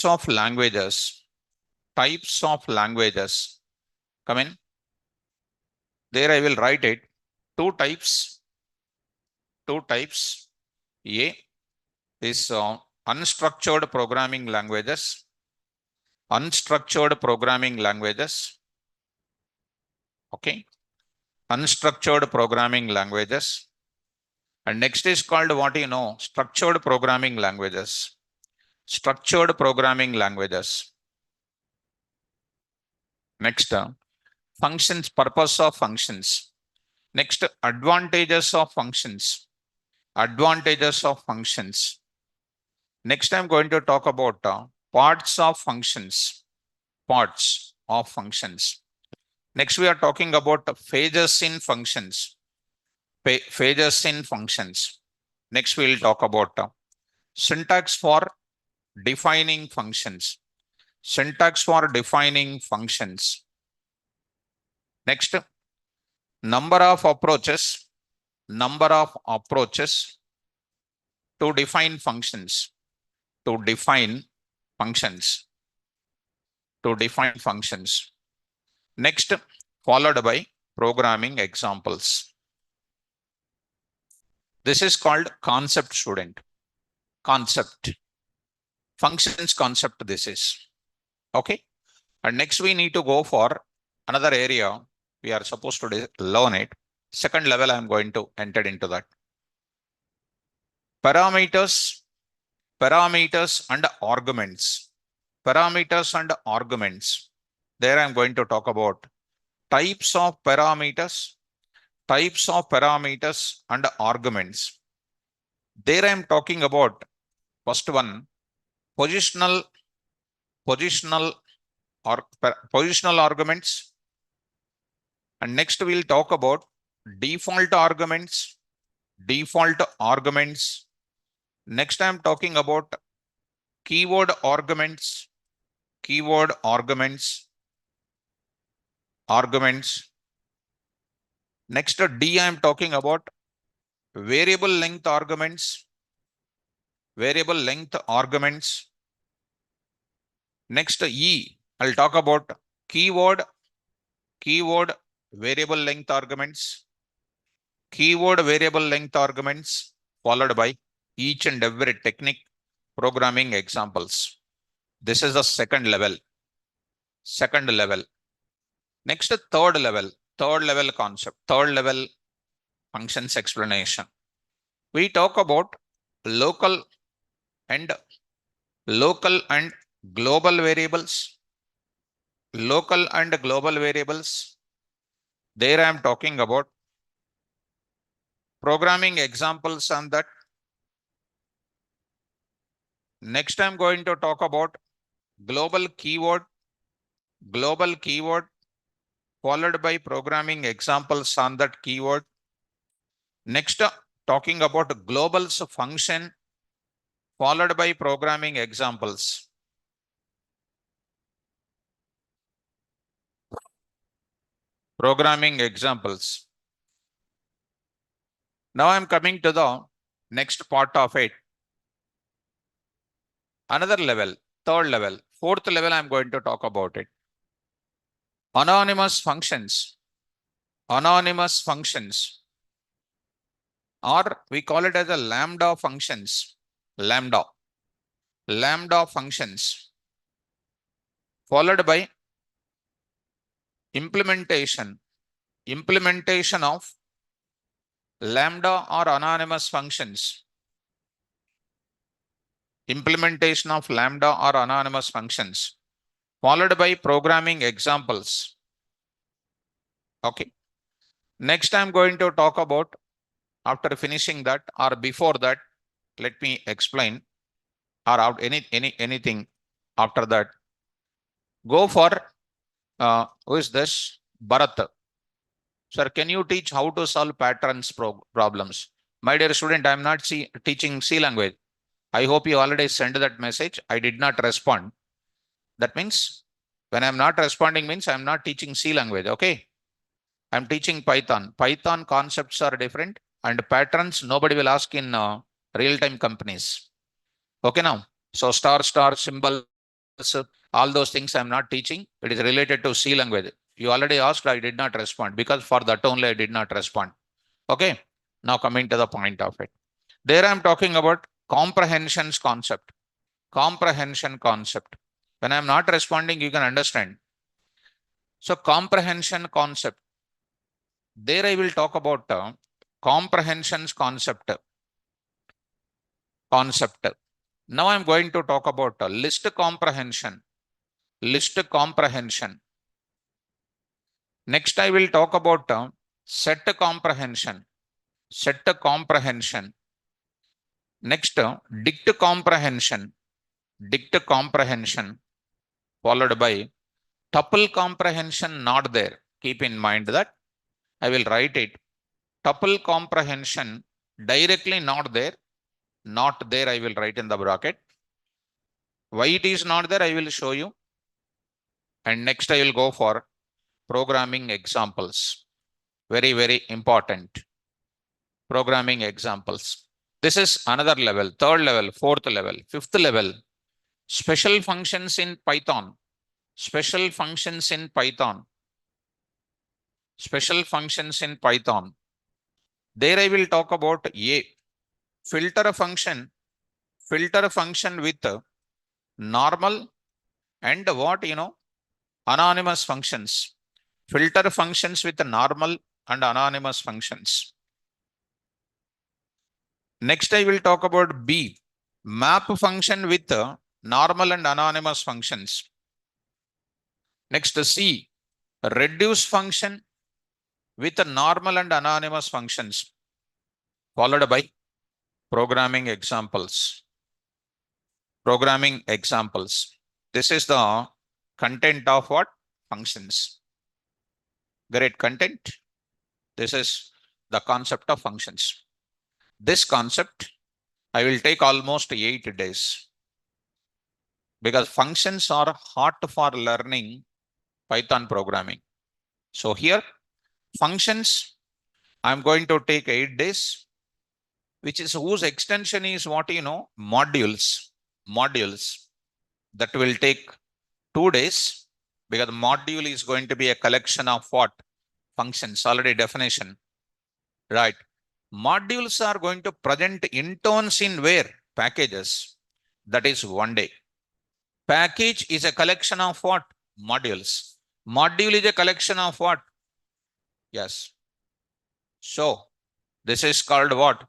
of languages. Types of languages. Come in. There I will write it. Two types. Two types. A is unstructured programming languages. Unstructured programming languages. Okay. Unstructured programming languages. And next is called what you know, structured programming languages. Structured programming languages. Next, functions, purpose of functions. Next, advantages of functions. Advantages of functions. Next, I'm going to talk about parts of functions. Parts of functions. Next, we are talking about phases in functions. Phases in functions. Next, we'll talk about syntax for defining functions. Syntax for defining functions. Next, number of approaches. Number of approaches to define functions. To define functions. To define functions. Next, followed by programming examples. This is called concept, student. Concept. Functions concept this is. Okay. And next we need to go for another area. We are supposed to learn it. Second level, I am going to enter into that. Parameters. Parameters and arguments. Parameters and arguments. There I am going to talk about types of parameters. Types of parameters and arguments. There I am talking about first one, positional arguments. And next we'll talk about default arguments. Default arguments. Next I'm talking about keyword arguments. Keyword arguments. Arguments. Next D I am talking about variable length arguments. Variable length arguments. Next E, I'll talk about keyword variable length arguments. Keyword variable length arguments followed by each and every technique programming examples. This is the second level. Second level. Next, third level. Third level concept. Third level functions explanation. We talk about local and global variables. Local and global variables. There I am talking about programming examples on that. Next I'm going to talk about global keyword followed by programming examples on that keyword. Next, talking about globals function followed by programming examples. Programming examples. Now I'm coming to the next part of it. Another level, third level, fourth level, I'm going to talk about it. Anonymous functions. Anonymous functions. Or we call it as a lambda functions. Lambda. Lambda functions. Followed by implementation. Implementation of lambda or anonymous functions. Implementation of lambda or anonymous functions. Followed by programming examples. Okay. Next, I'm going to talk about, after finishing that or before that, let me explain, or out anything after that. Go for, who is this? Bharat. Sir, can you teach how to solve patterns problems? My dear student, I am not teaching C language. I hope you already sent that message. I did not respond. That means when I'm not responding means I'm not teaching C language. Okay. I'm teaching Python. Python concepts are different and patterns nobody will ask in real-time companies. Okay now. So star symbol all those things I'm not teaching. It is related to C language. You already asked, I did not respond because for that only I did not respond. Okay. Now coming to the point of it. There I'm talking about comprehensions concept. Comprehension concept. When I'm not responding, you can understand. So comprehension concept. There I will talk about comprehensions concept. Now I'm going to talk about list comprehension. List comprehension. Next, I will talk about set comprehension. Set comprehension. Next, dict comprehension. Dict comprehension. Followed by tuple comprehension not there. Keep in mind that I will write it. Tuple comprehension directly not there. Not there, I will write in the bracket. Why it is not there, I will show you. And next, I will go for programming examples. Very, very important. Programming examples. This is another level, third level, fourth level, fifth level. Special functions in Python. Special functions in Python. Special functions in Python. There I will talk about a filter function with normal and what, anonymous functions. Filter functions with normal and anonymous functions. Next, I will talk about B, map function with normal and anonymous functions. Next, C, reduce function with normal and anonymous functions, followed by programming examples. Programming examples. This is the content of what? Functions. Great content. This is the concept of functions. This concept, I will take almost 8 days because functions are hard for learning Python programming. So here, functions, I'm going to take 8 days, which is whose extension is what, modules. Modules that will take 2 days because module is going to be a collection of what? Functions, already definition, right? Modules are going to present interns in where? Packages. That is 1 day. Package is a collection of what? Modules. Module is a collection of what? Yes. So this is called what?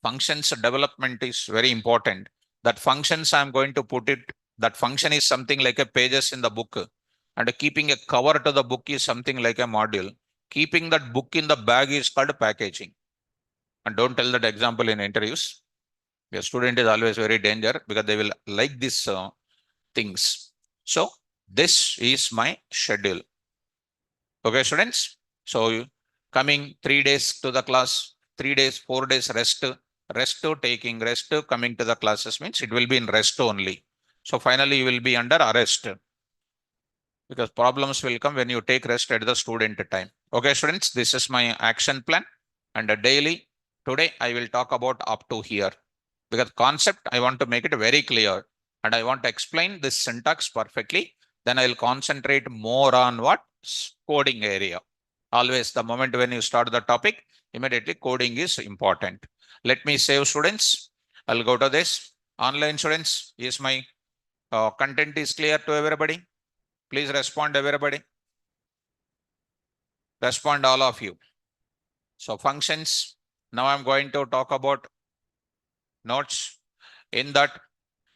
Functions development is very important. That functions I'm going to put it, that function is something like a pages in the book. And keeping a cover to the book is something like a module. Keeping that book in the bag is called packaging. And don't tell that example in interviews. Your student is always very dangerous because they will like these things. So this is my schedule. Okay, students. So coming 3 days to the class, 3 days, 4 days rest, taking rest, coming to the classes means it will be in rest only. So finally you will be under arrest because problems will come when you take rest at the student time. Okay, students, this is my action plan and daily. Today I will talk about up to here because concept I want to make it very clear and I want to explain this syntax perfectly. Then I will concentrate more on what? Coding area. Always the moment when you start the topic, immediately coding is important. Let me save students. I'll go to this. Online students, is my content is clear to everybody? Please respond everybody. Respond all of you. So functions. Now I'm going to talk about notes. In that,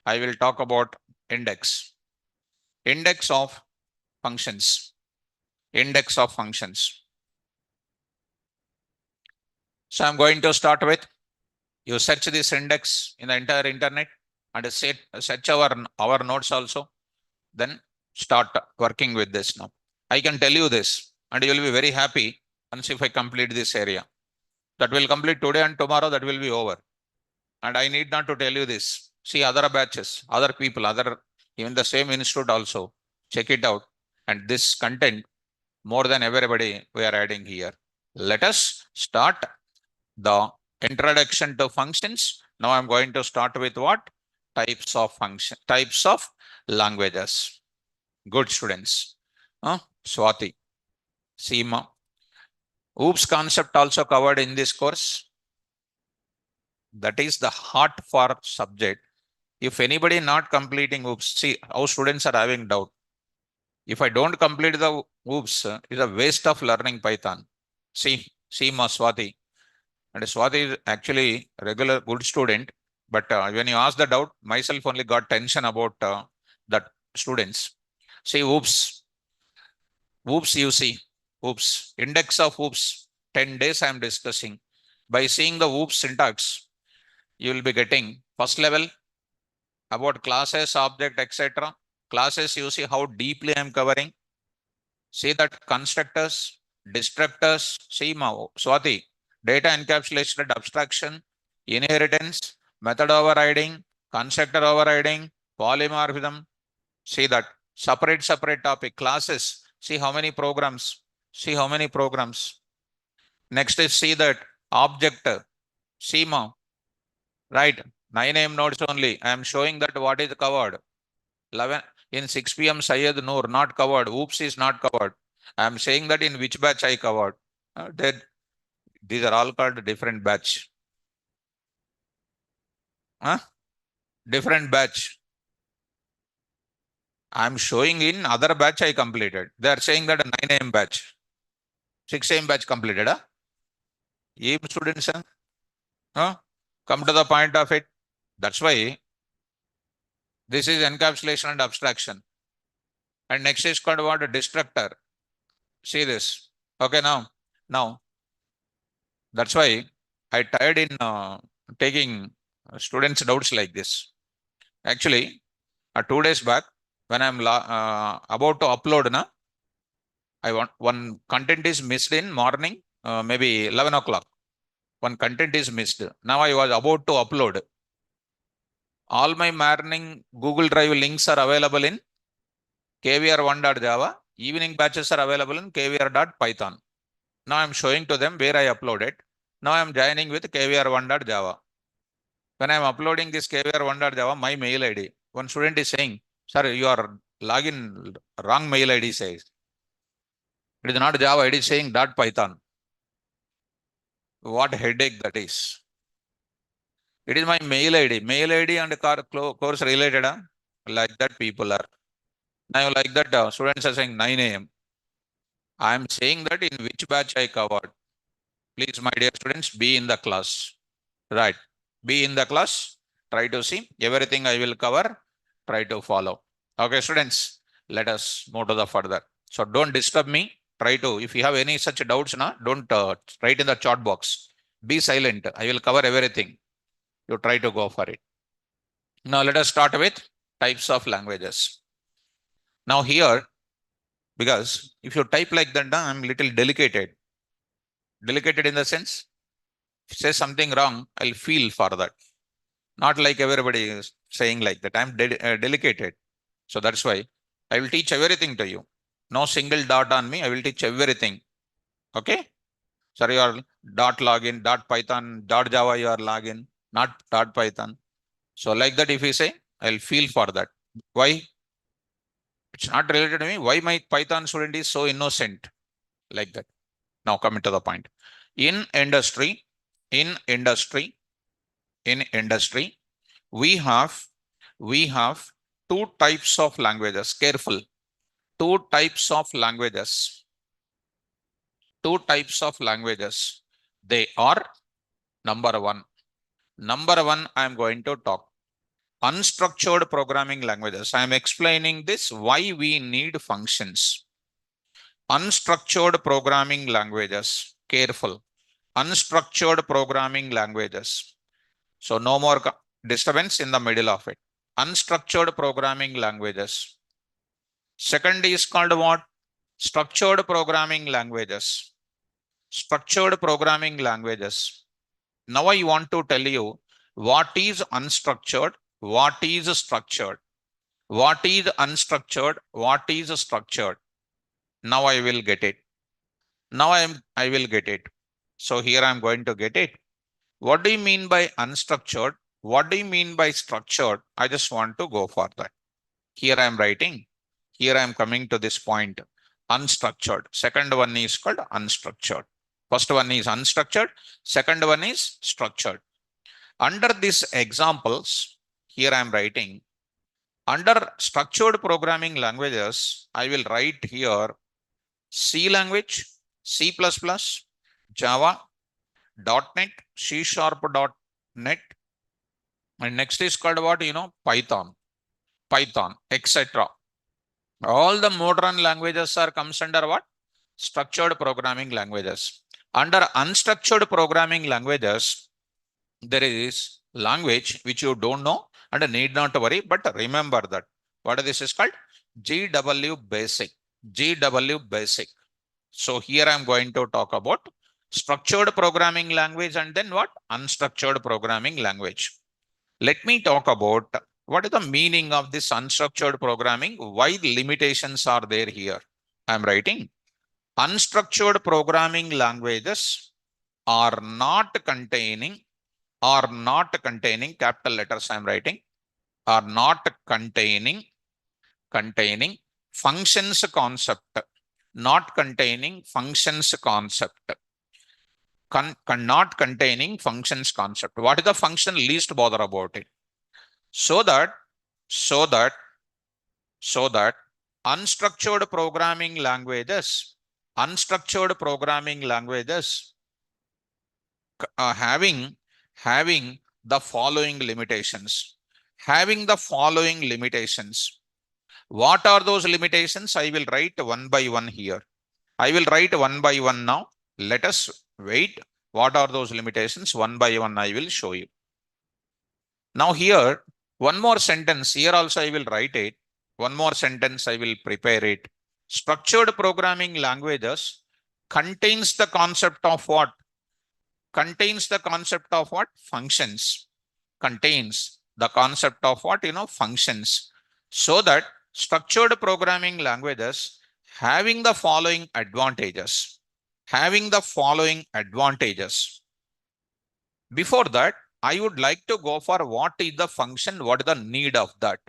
I will talk about index. Index of functions. Index of functions. So I'm going to start with, you search this index in the entire internet and search our notes also. Then start working with this now. I can tell you this and you will be very happy once if I complete this area. That will complete today and tomorrow that will be over. And I need not to tell you this. See other batches, other people, even the same institute also. Check it out. And this content, more than everybody, we are adding here. Let us start the introduction to functions. Now I'm going to start with what? Types of function, types of languages. Good students. Swati, Seema. OOPS concept also covered in this course. That is the heart for subject. If anybody not completing OOPS, see how students are having doubt. If I don't complete the OOPS, it's a waste of learning Python. See, Seema, Swati. And Swati is actually a regular good student. But when you ask the doubt, myself only got tension about that students. See, OOPS. OOPS you see. OOPS. Index of OOPS. 10 days I am discussing. By seeing the OOPS syntax, you will be getting first level about classes, object, etc. Classes, you see how deeply I am covering. See that constructors, destructors, see Swati, data encapsulation abstraction, inheritance, method overriding, constructor overriding, polymorphism. See that separate topic, classes. See how many programs. See how many programs. Next is see that object, SEMA, right? 9 AM nodes only. I am showing that what is covered. 11 in 6 PM Syed Noor not covered. OOPS is not covered. I am saying that in which batch I covered. These are all called different batch. Different batch. I am showing in other batch I completed. They are saying that a 9 AM batch. 6 AM batch completed. Students, come to the point of it. That's why this is encapsulation and abstraction. And next is called what? A destructor. See this. Okay, now that's why I tired in taking students' doubts like this. Actually, 2 days back, when I'm about to upload, I want one content is missed in morning, maybe 11 o'clock. One content is missed. Now I was about to upload. All my morning Google Drive links are available in kvr1.java. Evening batches are available in kvr.python. Now I'm showing to them where I uploaded. Now I'm joining with kvr1.java. When I'm uploading this kvr1.java, my mail ID, one student is saying, sir, you are login wrong mail ID says. It is not Java, it is saying .python. What headache that is. It is my mail ID. Mail ID and course related. Like that people are. Now like that students are saying 9 AM. I am saying that in which batch I covered. Please, my dear students, be in the class. Right. Be in the class. Try to see everything I will cover. Try to follow. Okay, students, let us move to the further. So don't disturb me. Try to, if you have any such doubts, don't write in the chat box. Be silent. I will cover everything. You try to go for it. Now let us start with types of languages. Now here, because if you type like that, I'm little delicate. Delicate in the sense, if say something wrong, I'll feel for that. Not like everybody is saying like that. I'm delicate. So that's why I will teach everything to you. No single dot on me. I will teach everything. Okay. Sorry, your dot login, dot Python, dot Java, you are login, not dot Python. So like that, if you say, I'll feel for that. Why? It's not related to me. Why my Python student is so innocent? Like that. Now coming to the point. In industry, we have two types of languages. Careful. Two types of languages. They are number one, I am going to talk. Unstructured programming languages. I am explaining this why we need functions. Unstructured programming languages. Careful. Unstructured programming languages. So no more disturbance in the middle of it. Unstructured programming languages. Second is called what? Structured programming languages. Structured programming languages. Now I want to tell you what is unstructured, what is structured, what is unstructured, what is structured. Now I will get it. I will get it. So here I'm going to get it. What do you mean by unstructured? What do you mean by structured? I just want to go for that. Here I am writing. Here I am coming to this point. Unstructured. Second one is called unstructured. First one is unstructured. Second one is structured. Under these examples, here I am writing. Under structured programming languages, I will write here C language, C++, Java, .NET, C#.NET, and next is called what? Python, etc. All the modern languages are comes under what? Structured programming languages. Under unstructured programming languages, there is language which you don't know and need not worry, but remember that. What this is called? GW Basic. GW Basic. So here I am going to talk about structured programming language and then what? Unstructured programming language. Let me talk about what is the meaning of this unstructured programming, why the limitations are there here. I am writing unstructured programming languages are not containing capital letters. I am writing are not containing functions concept, not containing functions concept, not containing functions concept. What is the function? Least bother about it. So that unstructured programming languages having the following limitations. What are those limitations? I will write one by one here. I will write one by one now. Let us wait. What are those limitations? One by one I will show you. Now here, one more sentence. Here also I will write it. One more sentence I will prepare it. Structured programming languages contains the concept of what? Contains the concept of what? Functions. Contains the concept of what? Functions. So that structured programming languages having the following advantages. Before that, I would like to go for what is the function, what is the need of that.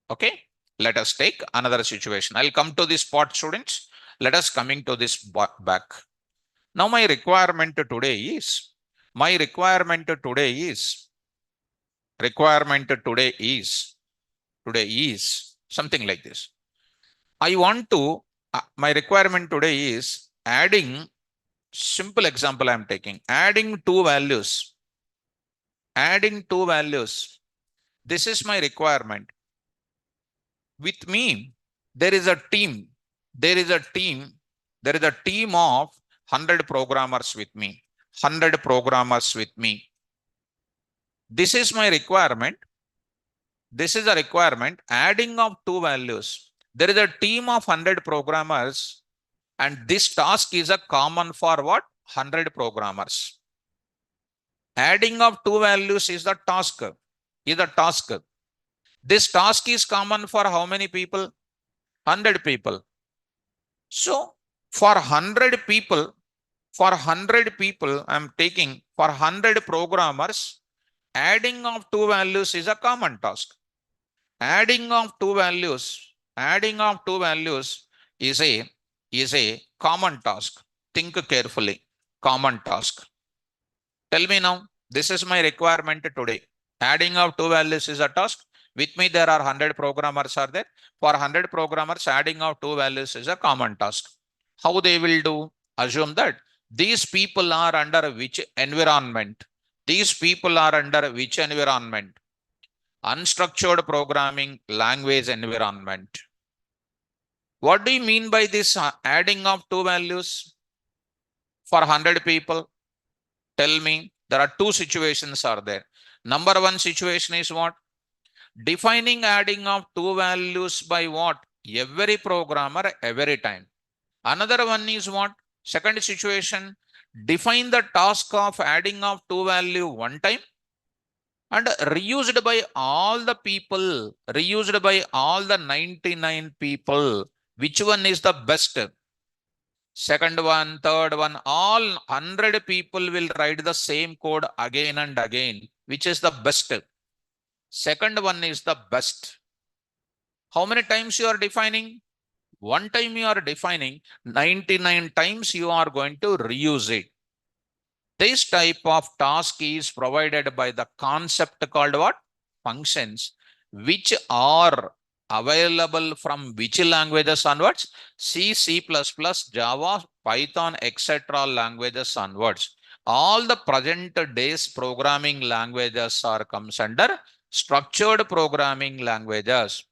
Okay, let us take another situation. I'll come to this part, students. Let us coming to this back. Now my requirement today is something like this. I want to, my requirement today is adding, simple example I'm taking, adding two values. This is my requirement. With me, there is a team of 100 programmers with me. This is my requirement. This is a requirement, adding of two values. There is a team of 100 programmers, and this task is a common for what? 100 programmers. Adding of two values is the task. This task is common for how many people? 100 people. So for 100 people, I'm taking for 100 programmers, adding of two values is a common task. Adding of two values is a common task. Think carefully. Common task. Tell me now, this is my requirement today. Adding of two values is a task. With me, there are 100 programmers are there. For 100 programmers, adding of two values is a common task. How they will do? Assume that these people are under which environment? Unstructured programming language environment. What do you mean by this adding of two values for 100 people? Tell me, there are two situations are there. Number one situation is what? Defining adding of two values by what? Every programmer, every time. Another one is what? Second situation, define the task of adding of two value one time and reused by all the people, reused by all the 99 people. Which one is the best? Second one, third one, all 100 people will write the same code again and again. Which is the best? Second one is the best. How many times you are defining? One time you are defining, 99 times you are going to reuse it. This type of task is provided by the concept called what? Functions, which are available from which languages onwards? C, C++, Java, Python, etc. languages onwards. All the present days programming languages are comes under structured programming languages.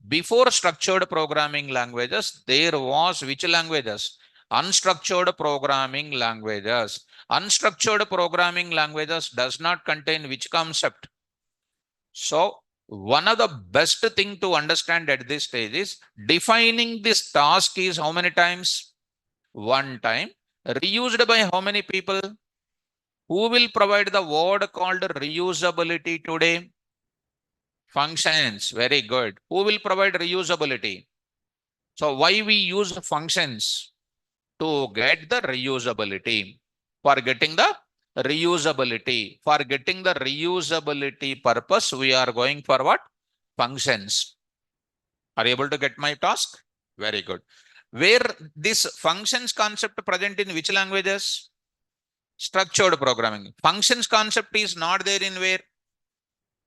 Before structured programming languages, there was which languages? Unstructured programming languages. Unstructured programming languages does not contain which concept? So one of the best thing to understand at this stage is defining this task is how many times? One time. Reused by how many people? Who will provide the word called reusability today? Functions. Very good. Who will provide reusability? So why we use functions? To get the reusability. For getting the reusability. For getting the reusability purpose, we are going for what? Functions. Are you able to get my task? Very good. Where this functions concept present in which languages? Structured programming. Functions concept is not there in where?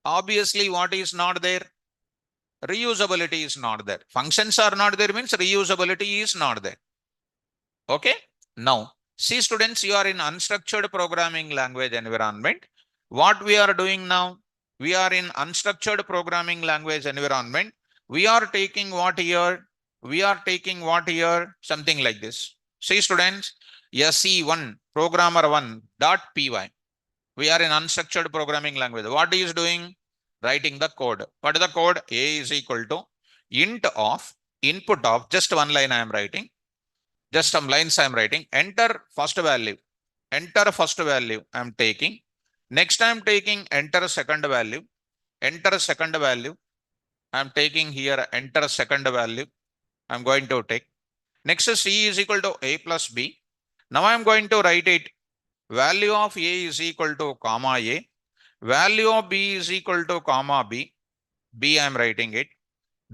Obviously, what is not there? Reusability is not there. Functions are not there means reusability is not there. Okay. Now, see students, you are in unstructured programming language environment. What we are doing now? We are in unstructured programming language environment. We are taking what here? We are taking what here? Something like this. See students, SE1, programmer1.py. We are in unstructured programming language. What is doing? Writing the code. What is the code? A is equal to int of input of, just one line I am writing. Just some lines I am writing. Enter first value. Enter first value I am taking. Next I am taking enter second value. Enter second value. I am taking here enter second value. I am going to take. Next C is equal to A plus B. Now I am going to write it. Value of A is equal to comma A. Value of B is equal to comma B. B I am writing it.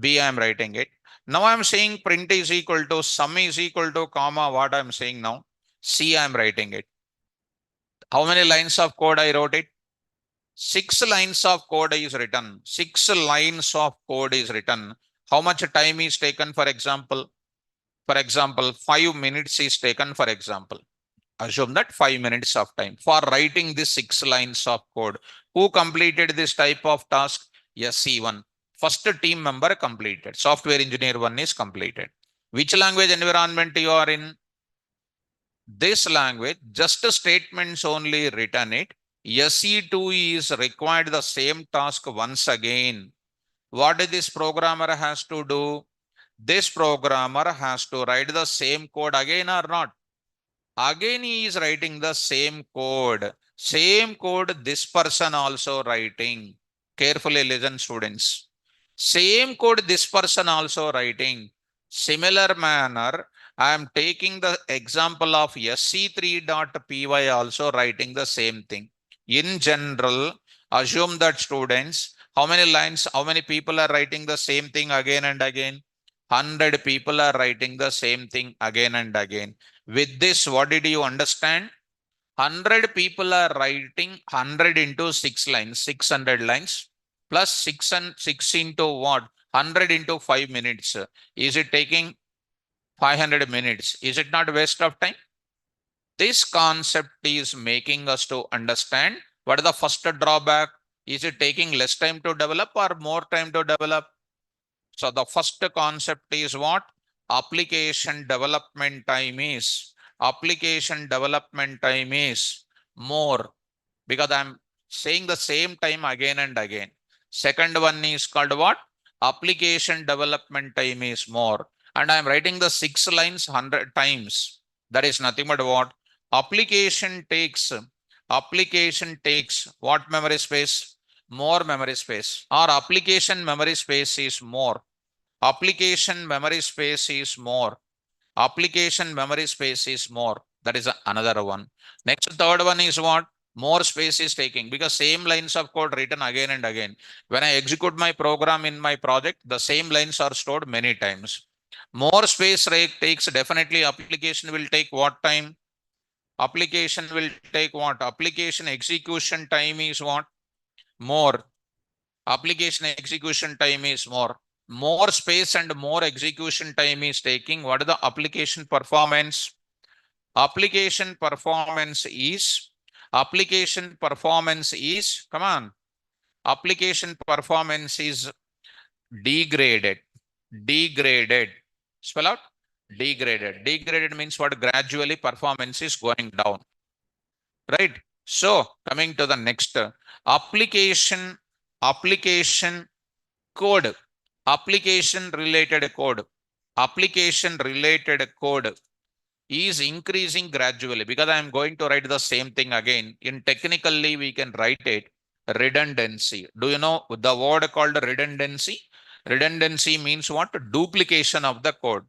B I am writing it. Now I am saying print is equal to sum is equal to comma what I am saying now. C I am writing it. How many lines of code I wrote it? 6 lines of code is written. 6 lines of code is written. How much time is taken for example? For example, 5 minutes is taken for example. Assume that 5 minutes of time for writing this 6 lines of code. Who completed this type of task? SC1. First team member completed. Software engineer 1 is completed. Which language environment you are in? This language, just statements only written it. SE2 is required the same task once again. What this programmer has to do? This programmer has to write the same code again or not? Again he is writing the same code. Same code this person also writing. Carefully listen students. Same code this person also writing. Similar manner, I am taking the example of SC3.py also writing the same thing. In general, assume that students, how many lines, how many people are writing the same thing again and again? 100 people are writing the same thing again and again. With this, what did you understand? 100 people are writing 100 into 6 lines, 600 lines, plus 6 and 6 into what? 100 into 5 minutes. Is it taking 500 minutes? Is it not waste of time? This concept is making us to understand what is the first drawback. Is it taking less time to develop or more time to develop? So the first concept is what? Application development time is more, because I'm saying the same time again and again. Second one is called what? Application development time is more. And I'm writing the 6 lines 100 times. That is nothing but what? Application takes what memory space? More memory space. Or application memory space is more. Application memory space is more. Application memory space is more. That is another one. Next, third one is what? More space is taking because same lines of code written again and again. When I execute my program in my project, the same lines are stored many times. More space takes, definitely application will take what time? Application will take what? Application execution time is what? More. Application execution time is more. More space and more execution time is taking. What is the application performance? Application performance is, come on, application performance is degraded. Degraded. Spell out. Degraded. Degraded means what? Gradually performance is going down. Right? So coming to the next, application code, application related code is increasing gradually, because I am going to write the same thing again. In technically, we can write it redundancy. Do you know the word called redundancy? Redundancy means what? Duplication of the code.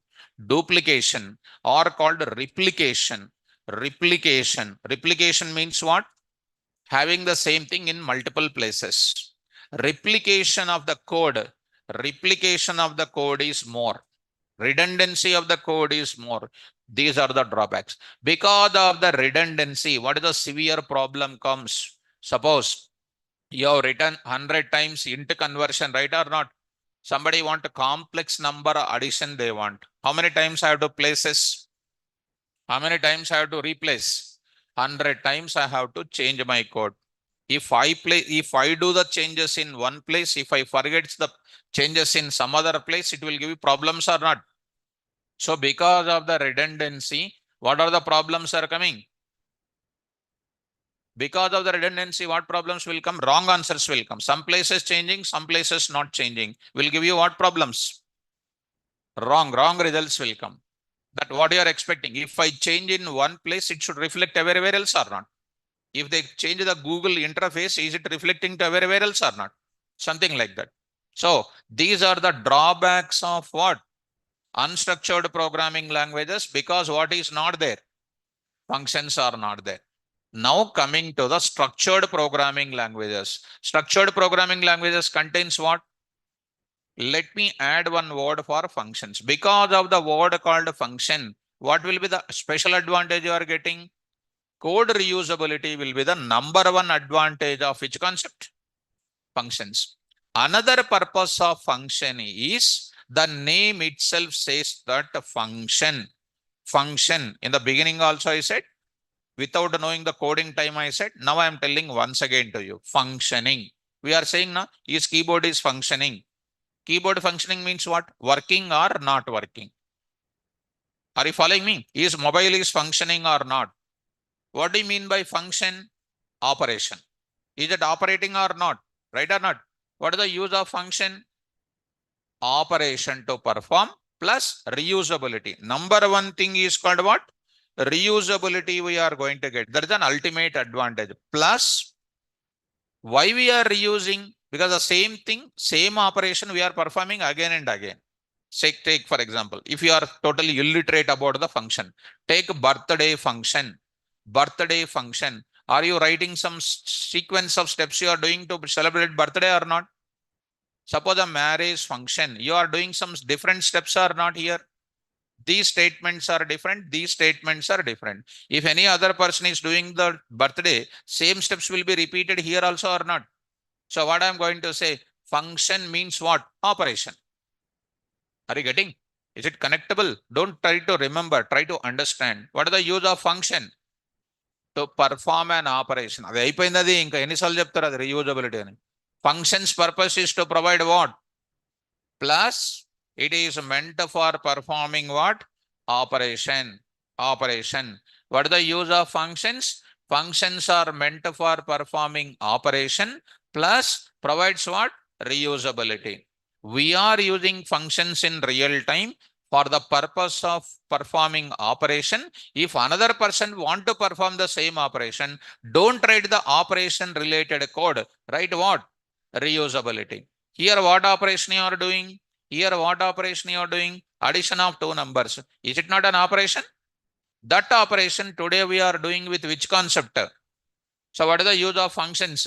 Duplication, or called replication. Replication. Replication means what? Having the same thing in multiple places. Replication of the code. Replication of the code is more. Redundancy of the code is more. These are the drawbacks. Because of the redundancy, what is the severe problem comes? Suppose you have written 100 times int conversion, right or not? Somebody want a complex number addition they want. How many times I have to place this? How many times I have to replace? 100 times I have to change my code. If I do the changes in one place, if I forget the changes in some other place, it will give you problems or not? So because of the redundancy, what are the problems are coming? Because of the redundancy, what problems will come? Wrong answers will come. Some places changing, some places not changing. Will give you what problems? Wrong results will come. That what you are expecting. If I change in one place, it should reflect everywhere else or not? If they change the Google interface, is it reflecting to everywhere else or not? Something like that. So these are the drawbacks of what? Unstructured programming languages, because what is not there? Functions are not there. Now coming to the structured programming languages. Structured programming languages contains what? Let me add one word for functions. Because of the word called function, what will be the special advantage you are getting? Code reusability will be the number one advantage of which concept? Functions. Another purpose of function is, the name itself says that function. Function. In the beginning also I said, without knowing the coding time I said, now I am telling once again to you, functioning. We are saying now, is keyboard is functioning. Keyboard functioning means what? Working or not working. Are you following me? Is mobile is functioning or not? What do you mean by function? Operation. Is it operating or not? Right or not? What is the use of function? Operation to perform plus reusability. Number one thing is called what? Reusability we are going to get. That is an ultimate advantage. Plus, why we are reusing? Because the same thing, same operation we are performing again and again. Say, take for example, if you are totally illiterate about the function, take birthday function. Birthday function. Are you writing some sequence of steps you are doing to celebrate birthday or not? Suppose a marriage function, you are doing some different steps or not here? These statements are different. These statements are different. If any other person is doing the birthday, same steps will be repeated here also or not? So what I'm going to say, function means what? Operation. Are you getting? Is it connectable? Don't try to remember, try to understand. What is the use of function? To perform an operation. అది అయిపోయింది, ఇంకా ఎన్నిసార్లు చెప్తారు అది reusability అని. Functions purpose is to provide what? Plus it is meant for performing what? Operation. Operation. What is the use of functions? Functions are meant for performing operation plus provides what? Reusability. We are using functions in real time for the purpose of performing operation. If another person want to perform the same operation, don't write the operation related code. Write what? Reusability. Here what operation you are doing? Here what operation you are doing? Addition of two numbers. Is it not an operation? That operation today we are doing with which concept? So what is the use of functions?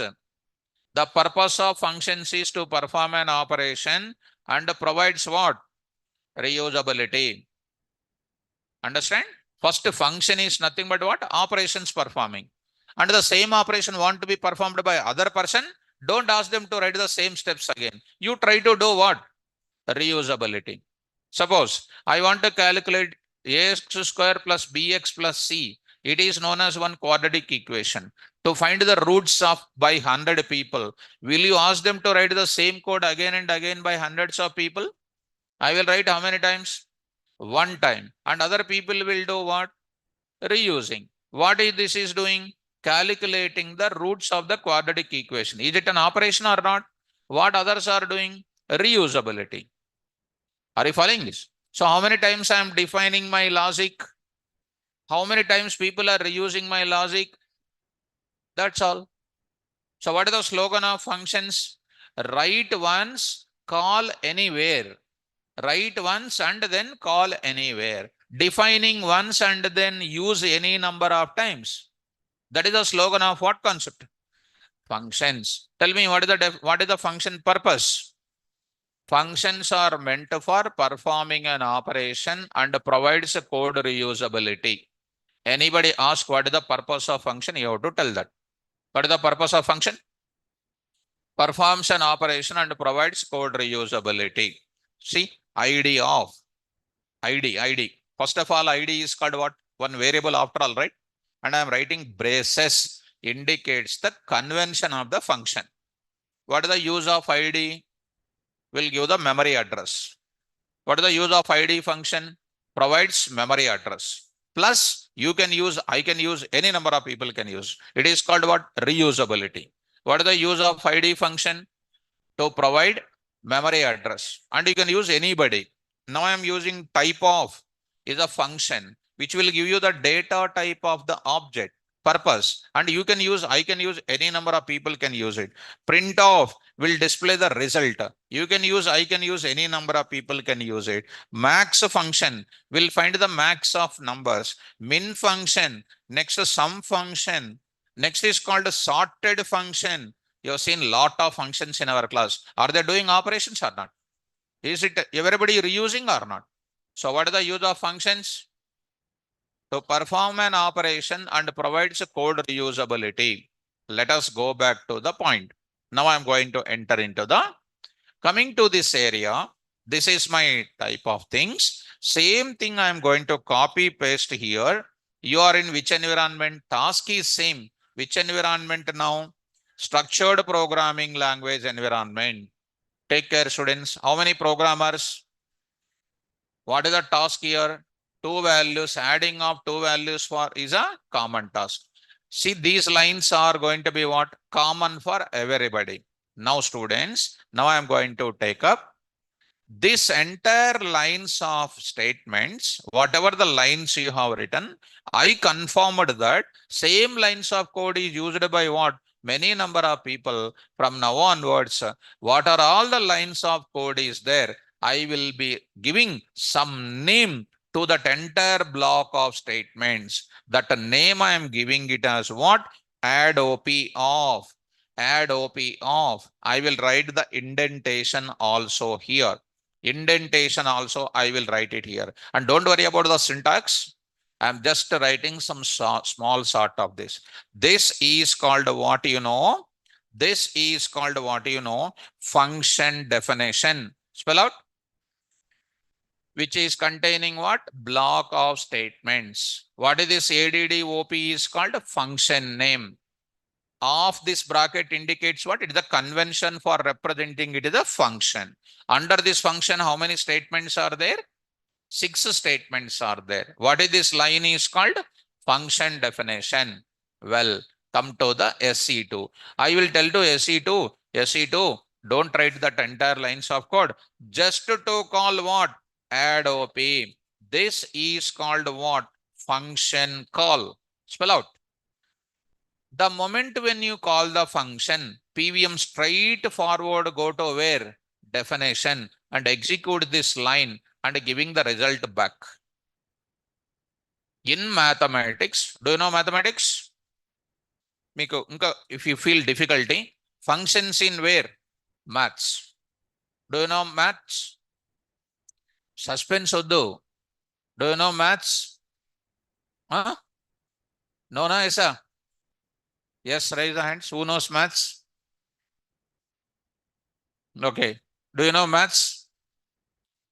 The purpose of functions is to perform an operation and provides what? Reusability. Understand? First function is nothing but what? Operations performing. And the same operation want to be performed by other person, don't ask them to write the same steps again. You try to do what? Reusability. Suppose I want to calculate ax square plus bx plus c. It is known as one quadratic equation. To find the roots of by 100 people, will you ask them to write the same code again and again by hundreds of people? I will write how many times? One time. And other people will do what? Reusing. What is this is doing? Calculating the roots of the quadratic equation. Is it an operation or not? What others are doing? Reusability. Are you following this? So how many times I am defining my logic? How many times people are reusing my logic? That's all. So what is the slogan of functions? Write once, call anywhere. Write once and then call anywhere. Defining once and then use any number of times. That is the slogan of what concept? Functions. Tell me what is the function purpose? Functions are meant for performing an operation and provides a code reusability. Anybody ask what is the purpose of function? You have to tell that. What is the purpose of function? Performs an operation and provides code reusability. See, ID. First of all, ID is called what? One variable after all, right? And I am writing braces indicates the convention of the function. What is the use of ID? Will give the memory address. What is the use of ID function? Provides memory address. Plus, I can use, any number of people can use. It is called what? Reusability. What is the use of ID function? To provide memory address. And you can use anybody. Now I am using type of is a function which will give you the data type of the object. Purpose. And I can use, any number of people can use it. Print off will display the result. I can use, any number of people can use it. Max function will find the max of numbers. Min function, next sum function. Next is called a sorted function. You have seen lot of functions in our class. Are they doing operations or not? Is it everybody reusing or not? So what is the use of functions? To perform an operation and provides code reusability. Let us go back to the point. Now I'm going to enter into the, coming to this area. This is my type of things. Same thing I'm going to copy paste here. You are in which environment? Task is same. Which environment now? Structured programming language environment. Take care, students. How many programmers? What is the task here? Two values, adding of two values for is a common task. See, these lines are going to be what? Common for everybody. Now, students, now I am going to take up this entire lines of statements, whatever the lines you have written, I confirmed that same lines of code is used by what? Many number of people from now onwards. What are all the lines of code is there? I will be giving some name to that entire block of statements. That name I am giving it as what? Add OP of. Add OP of. I will write the indentation also here. Indentation also I will write it here. And don't worry about the syntax. I'm just writing some small sort of this. This is called what you know. This is called what you know. Function definition. Spell out. Which is containing what? Block of statements. What is this ADDOP is called? A function name. Of this bracket indicates what? It is a convention for representing it is a function. Under this function, how many statements are there? 6 statements are there. What is this line is called? Function definition. Well, come to the SE2. I will tell to SE2, don't write that entire lines of code. Just to call what? Add OP. This is called what? Function call. Spell out. The moment when you call the function, PVM straight forward go to where? Definition and execute this line and giving the result back. In mathematics, do you know mathematics? if you feel difficulty, functions in where? Maths. Do you know maths? Suspense oddu. Do you know maths? Huh? No, na, Isa? Yes, raise the hands. Who knows maths? Okay. Do you know maths?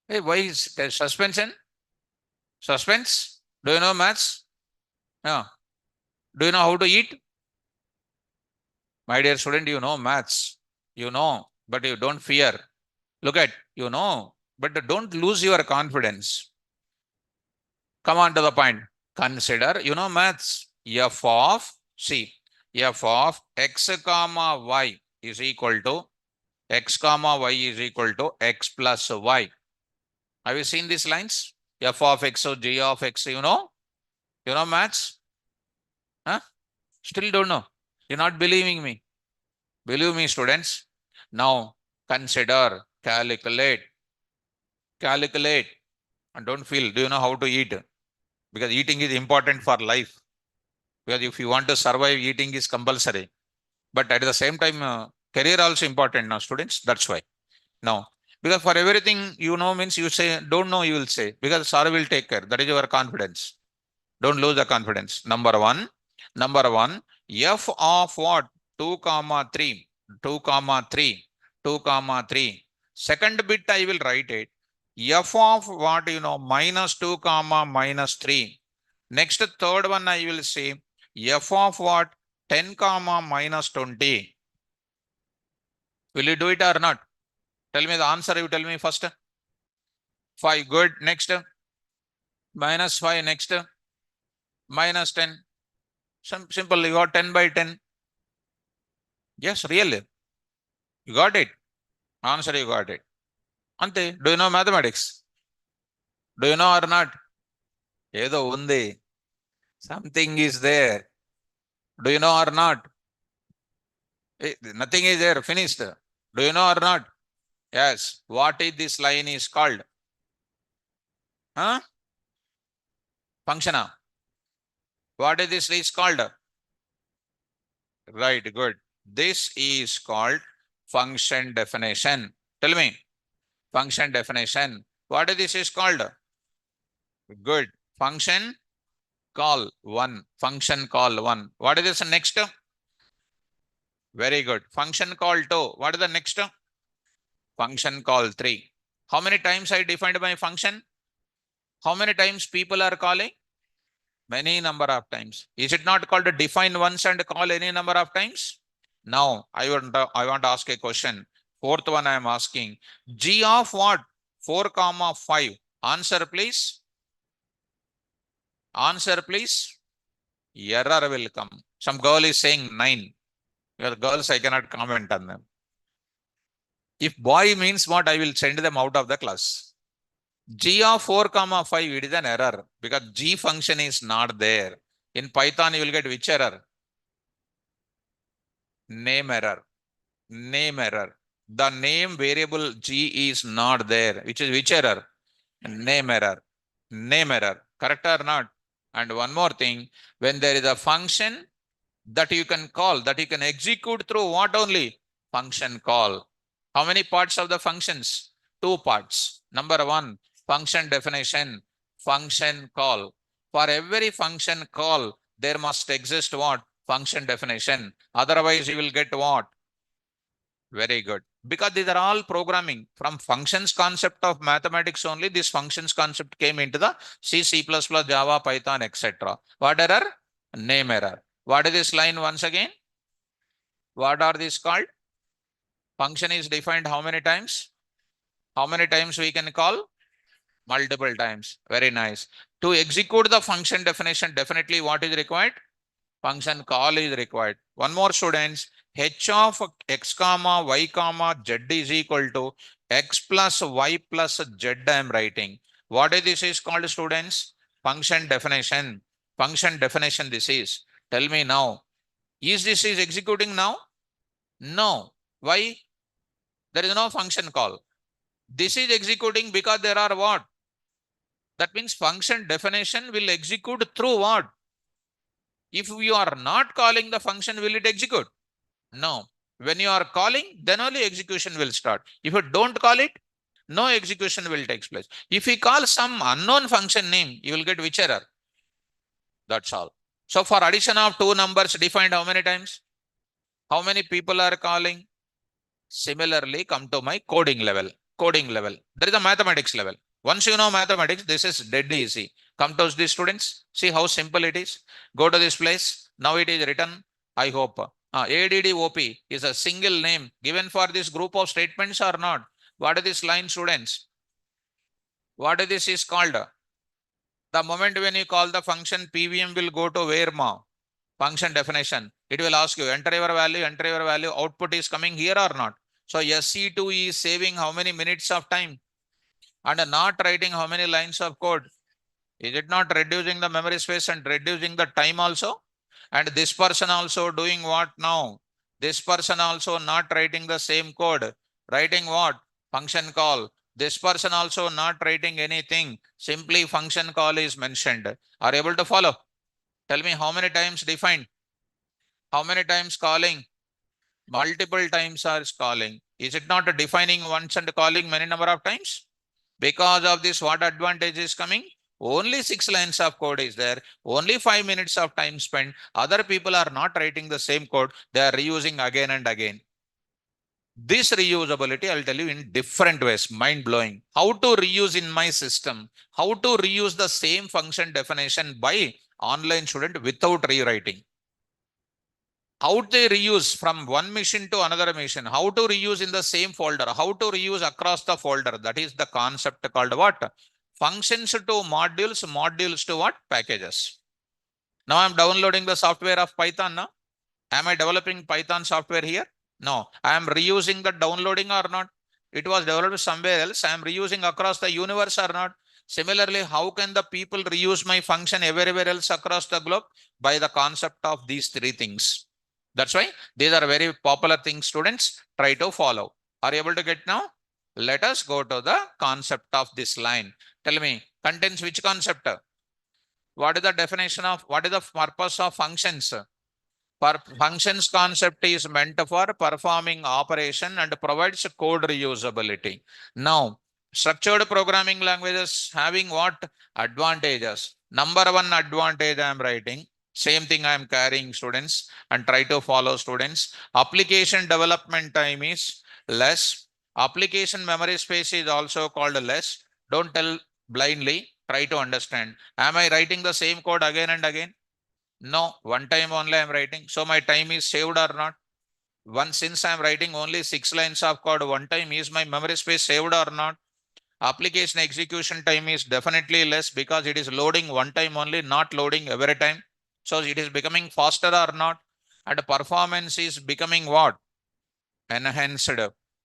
Hey, why is there suspense in? Suspense? Do you know maths? No. Do you know how to eat? My dear student, you know maths. You know, but you don't fear. Look at, you know, but don't lose your confidence. Come on to the point. Consider, you know maths. F of, see, f of x comma y is equal to x comma y is equal to x plus y. Have you seen these lines? F of x or g of x, you know? You know maths? Huh? Still don't know. You're not believing me. Believe me, students. Now consider, calculate, and don't feel. Do you know how to eat? Because eating is important for life. Because if you want to survive, eating is compulsory. But at the same time, career also important now, students. That's why. Now, because for everything you know means you say, don't know, you will say, because Sir will take care. That is your confidence. Don't lose the confidence. Number one, f of what? 2 comma 3, 2 comma 3, 2 comma 3. Second bit I will write it. F of what, you know, minus 2 comma minus 3. Next third one I will say f of what? 10 comma minus 20. Will you do it or not? Tell me the answer. You tell me first. 5. Good. Next. Minus 5. Next. Minus 10. Simple. You got 10 by 10. Yes, really. You got it. Answer, you got it. Ante, do you know mathematics? Do you know or not? Edo undi. Something is there. Do you know or not? Nothing is there. Finished. Do you know or not? Yes. What is this line is called? Huh? Function. What is this is called? Right, good. This is called function definition. Tell me. Function definition. What is this is called? Good. Function call 1. Function call 1. What is this next? Very good. Function call 2. What is the next? Function call 3. How many times I defined my function? How many times people are calling? Many number of times. Is it not called to define once and call any number of times? Now, I want to ask a question. Fourth one I am asking. G of what? 4 comma 5. Answer please. Answer please. Error will come. Some girl is saying 9. Your girls, I cannot comment on them. If boy means what, I will send them out of the class. G of 4 comma 5, it is an error because G function is not there. In Python, you will get which error? Name error. Name error. The name variable G is not there. Which is which error? Name error. Name error. Correct or not? And one more thing, when there is a function that you can call, that you can execute through what only? Function call. How many parts of the functions? 2 parts. Number 1, function definition, function call. For every function call, there must exist what? Function definition. Otherwise, you will get what? Very good. Because these are all programming. From functions concept of mathematics only, this functions concept came into the C, C++, Java, Python, etc. What error? Name error. What is this line once again? What are these called? Function is defined how many times? How many times we can call? Multiple times. Very nice. To execute the function definition, definitely what is required? Function call is required. One more, students. H of x comma y comma z is equal to x plus y plus z I am writing. What is this is called, students? Function definition. Function definition this is. Tell me now. Is this is executing now? No. Why? There is no function call. This is executing because there are what? That means function definition will execute through what? If you are not calling the function, will it execute? No. When you are calling, then only execution will start. If you don't call it, no execution will take place. If you call some unknown function name, you will get which error? That's all. So for addition of two numbers defined how many times? How many people are calling? Similarly, come to my coding level. Coding level. There is a mathematics level. Once you know mathematics, this is dead easy. Come to the students. See how simple it is. Go to this place. Now it is written. I hope. ADDOP is a single name given for this group of statements or not. What is this line, students? What is this is called? The moment when you call the function, PVM will go to where, ma? Function definition. It will ask you, enter your value, output is coming here or not. So SC2 is saving how many minutes of time and not writing how many lines of code. Is it not reducing the memory space and reducing the time also? And this person also doing what now? This person also not writing the same code. Writing what? Function call. This person also not writing anything. Simply function call is mentioned. Are you able to follow? Tell me how many times defined? How many times calling? Multiple times are calling. Is it not defining once and calling many number of times? Because of this, what advantage is coming? Only 6 lines of code is there. Only 5 minutes of time spent. Other people are not writing the same code. They are reusing again and again. This reusability, I'll tell you in different ways, mind blowing. How to reuse in my system? How to reuse the same function definition by online student without rewriting? How to reuse from one machine to another machine, how to reuse in the same folder, how to reuse across the folder. That is the concept called what? Functions to modules, modules to what? Packages. Now I'm downloading the software of Python now. Am I developing Python software here? No. I am reusing the downloading or not? It was developed somewhere else. I am reusing across the universe or not? Similarly, how can the people reuse my function everywhere else across the globe? By the concept of these three things. That's why these are very popular things students try to follow. Are you able to get now? Let us go to the concept of this line. Tell me, contains which concept? What is the definition of, what is the purpose of functions? Functions concept is meant for performing operation and provides code reusability. Now, structured programming languages having what advantages? Number one advantage I am writing. Same thing I am carrying students and try to follow students. Application development time is less. Application memory space is also called less. Don't tell blindly. Try to understand. Am I writing the same code again and again? No, one time only I am writing. So my time is saved or not? Since I am writing only 6 lines of code one time, is my memory space saved or not? Application execution time is definitely less because it is loading one time only, not loading every time. So it is becoming faster or not? And performance is becoming what? Enhanced.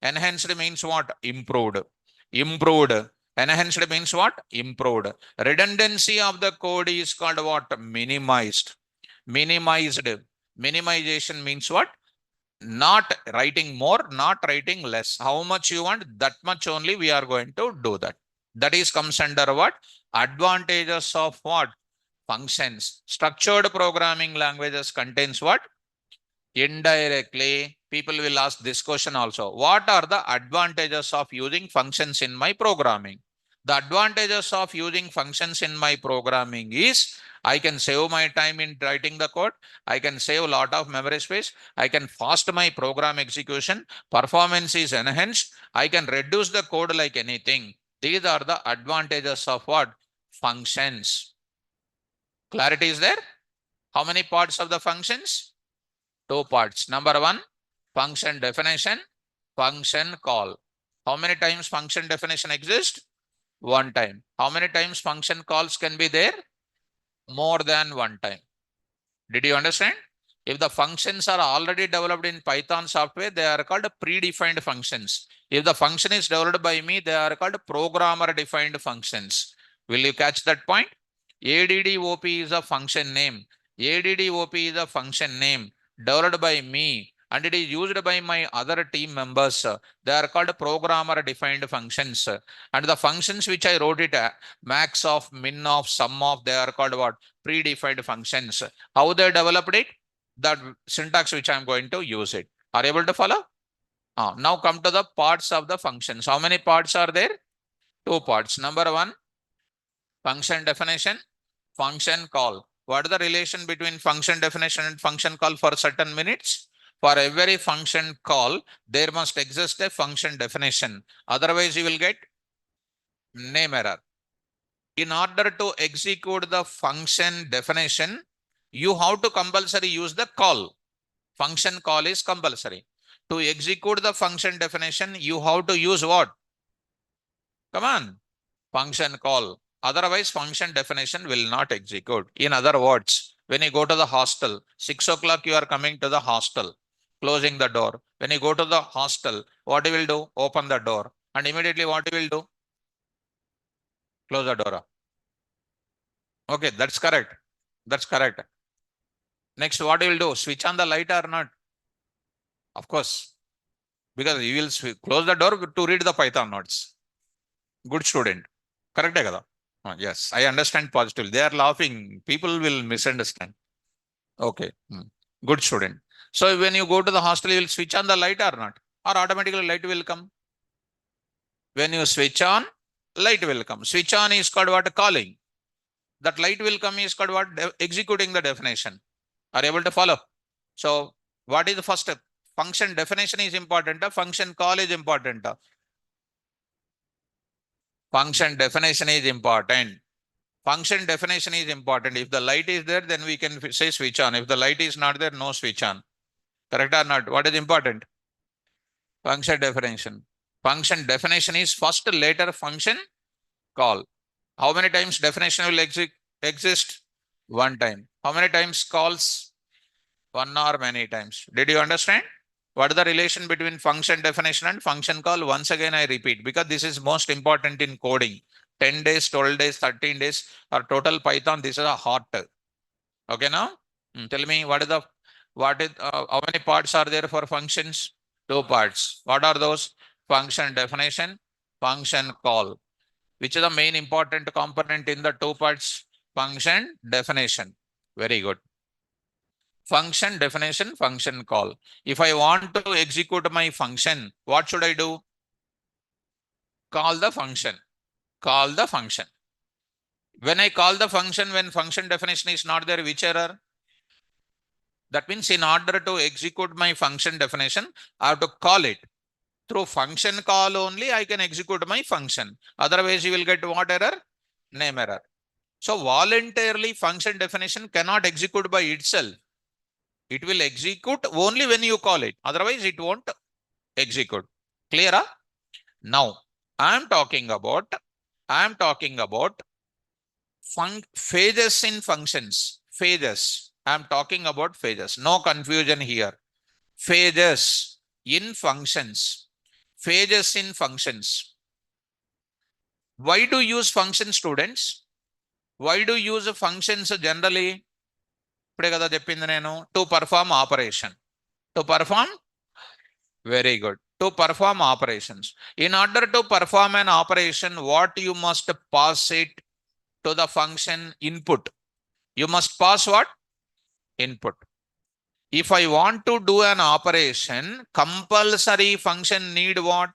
Enhanced means what? Improved. Improved. Enhanced means what? Improved. Redundancy of the code is called what? Minimized. Minimized. Minimization means what? Not writing more, not writing less. How much you want, that much only we are going to do that. That is comes under what? Advantages of what? Functions. Structured programming languages contains what? Indirectly, people will ask this question also. What are the advantages of using functions in my programming? The advantages of using functions in my programming is I can save my time in writing the code. I can save a lot of memory space. I can fast my program execution. Performance is enhanced. I can reduce the code like anything. These are the advantages of what? Functions. Clarity is there? How many parts of the functions? Two parts. Number one, function definition, function call. How many times function definition exists? One time. How many times function calls can be there? More than one time. Did you understand? If the functions are already developed in Python software, they are called predefined functions. If the function is developed by me, they are called programmer defined functions. Will you catch that point? ADDOP is a function name. ADDOP is a function name developed by me and it is used by my other team members. They are called programmer defined functions. And the functions which I wrote it, max of, min of, sum of, they are called what? Predefined functions. How they developed it? That syntax which I am going to use it. Are you able to follow? Now come to the parts of the functions. How many parts are there? Two parts. Number one, function definition, function call. What is the relation between function definition and function call for certain minutes? For every function call, there must exist a function definition. Otherwise, you will get name error. In order to execute the function definition, you have to compulsory use the call. Function call is compulsory. To execute the function definition, you have to use what? Come on, function call. Otherwise, function definition will not execute. In other words, when you go to the hostel, 6 o'clock you are coming to the hostel, closing the door. When you go to the hostel, what you will do? Open the door. And immediately what you will do? Close the door. Okay, that's correct. That's correct. Next, what you will do? Switch on the light or not? Of course, because you will close the door to read the Python notes. Good student. Correct, kada? Yes, I understand positively. They are laughing. People will misunderstand. Okay. Good student. So when you go to the hostel, you will switch on the light or not? Or automatically light will come? When you switch on, light will come. Switch on is called what? Calling. That light will come is called what? Executing the definition. Are you able to follow? So what is the first step? Function definition is important. Function call is important. Function definition is important. Function definition is important. If the light is there, then we can say switch on. If the light is not there, no switch on. Correct or not? What is important? Function definition. Function definition is first, later function call. How many times definition will exist? One time. How many times calls? One or many times. Did you understand? What is the relation between function definition and function call? Once again, I repeat, because this is most important in coding. 10 days, 12 days, 13 days, or total Python, this is a hot. Okay, now? Tell me, how many parts are there for functions? Two parts. What are those? Function definition, function call. Which is the main important component in the two parts? Function definition. Very good. Function definition, function call. If I want to execute my function, what should I do? Call the function. Call the function. When I call the function, when function definition is not there, which error? That means in order to execute my function definition, I have to call it. Through function call only, I can execute my function. Otherwise, you will get what error? Name error. So voluntarily, function definition cannot execute by itself. It will execute only when you call it. Otherwise, it won't execute. Clear? Now, I am talking about phases in functions. Phases. I am talking about phases. No confusion here. Phases in functions. Phases in functions. Why do you use functions, students? Why do you use functions generally? To perform operation. To perform? Very good. To perform operations. In order to perform an operation, what you must pass it to the function input? You must pass what? Input. If I want to do an operation, compulsory function need what?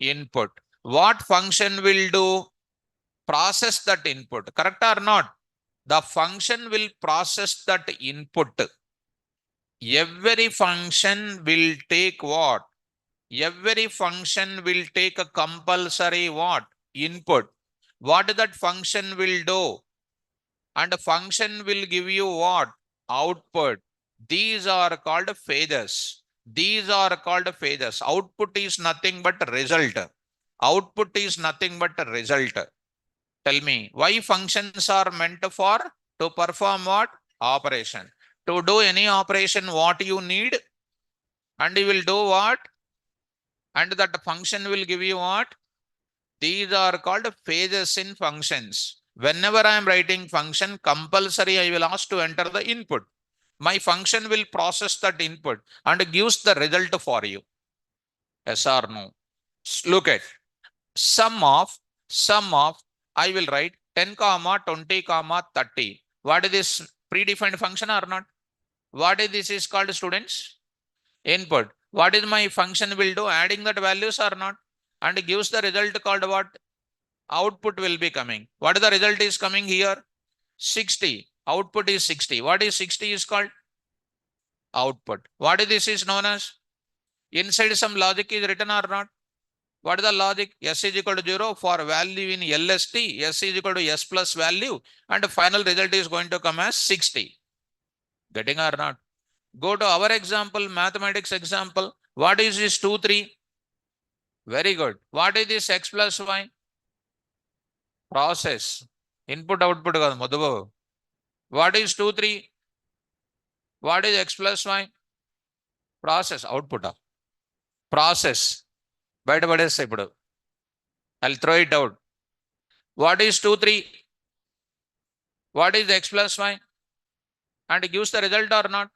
Input. What function will do? Process that input. Correct or not? The function will process that input. Every function will take what? Every function will take a compulsory what? Input. What that function will do? And a function will give you what? Output. These are called phases. These are called phases. Output is nothing but result. Output is nothing but a result. Tell me, why functions are meant for? To perform what? Operation. To do any operation, what you need? And you will do what? And that function will give you what? These are called phases in functions. Whenever I am writing function, compulsory I will ask to enter the input. My function will process that input and gives the result for you. Yes or no? Look at sum of, I will write 10 comma 20 comma 30. What is this predefined function or not? What is this is called, students? Input. What is my function will do? Adding that values or not? And gives the result called what? Output will be coming. What is the result is coming here? 60. Output is 60. What is 60 is called? Output. What is this is known as? Inside some logic is written or not? What is the logic? S is equal to 0 for value in LST. S is equal to S plus value. And the final result is going to come as 60. Getting or not? Go to our example, mathematics example. What is this 2, 3? Very good. What is this X plus Y? Process. Input, output. What is 2, 3? What is X plus Y? Process, output. Process. I'll throw it out. What is 2, 3? What is X plus Y? And it gives the result or not?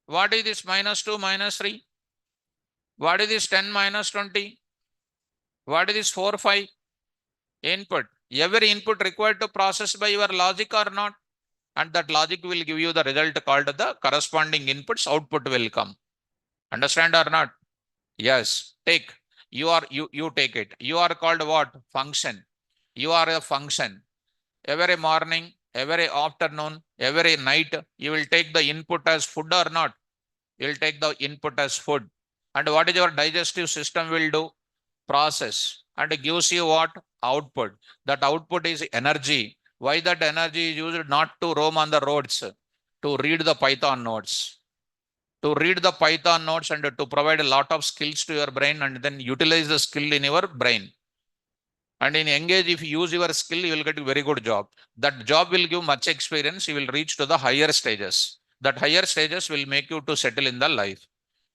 What is this minus 2 minus 3? What is this 10 minus 20? What is this 4, 5? Input. Every input required to process by your logic or not? And that logic will give you the result called the corresponding inputs, output will come. Understand or not? Yes. Take. You take it. You are called what? Function. You are a function. Every morning, every afternoon, every night, you will take the input as food or not? You will take the input as food. And what is your digestive system will do? Process. And it gives you what? Output. That output is energy. Why that energy is used? Not to roam on the roads, to read the Python nodes. To read the Python nodes and to provide a lot of skills to your brain and then utilize the skill in your brain. And in Engage, if you use your skill, you will get a very good job. That job will give much experience. You will reach to the higher stages. That higher stages will make you to settle in the life.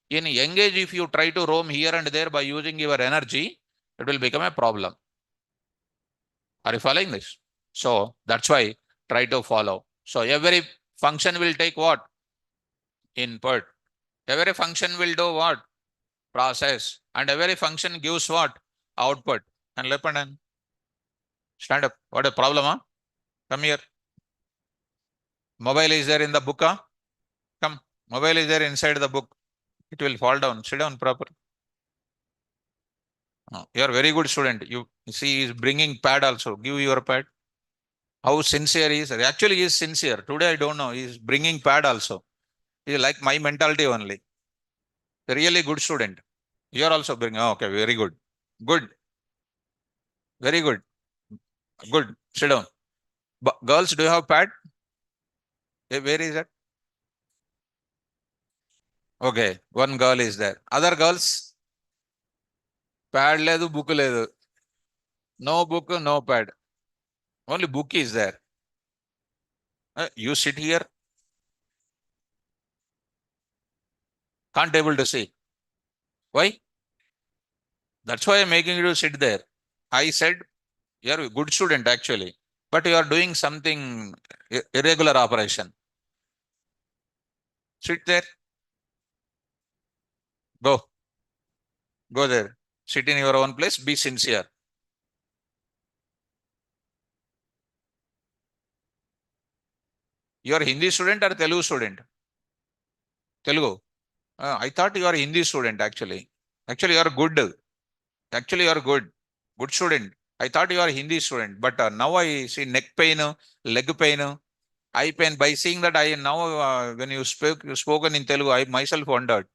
In Engage, if you try to roam here and there by using your energy, it will become a problem. Are you following this? So that's why try to follow. So every function will take what? Input. Every function will do what? Process. And every function gives what? Output. And Lepandan, stand up. What a problem, huh? Come here. Mobile is there in the book, huh? Come. Mobile is there inside the book. It will fall down. Sit down proper. Oh, you are very good student. You see, he is bringing pad also. Give your pad. How sincere he is. Actually, he is sincere. Today, I don't know. He is bringing pad also. He is like my mentality only. Really good student. You are also bringing. Oh, okay, very good. Good. Very good. Good. Sit down. Girls, do you have pad? Where is that? Okay, one girl is there. Other girls? Pad ledu, book ledu. No book, no pad. Only book is there. You sit here. Can't able to see. Why? That's why I'm making you to sit there. I said you're a good student actually, but you are doing something irregular operation. Sit there. Go. Go there. Sit in your own place. Be sincere. You are Hindi student or Telugu student? Telugu. I thought you are Hindi student actually. Actually, you are good. Actually, you are good. Good student. I thought you are Hindi student, but now I see neck pain, leg pain, eye pain. By seeing that, I now when you spoken in Telugu, I myself wondered.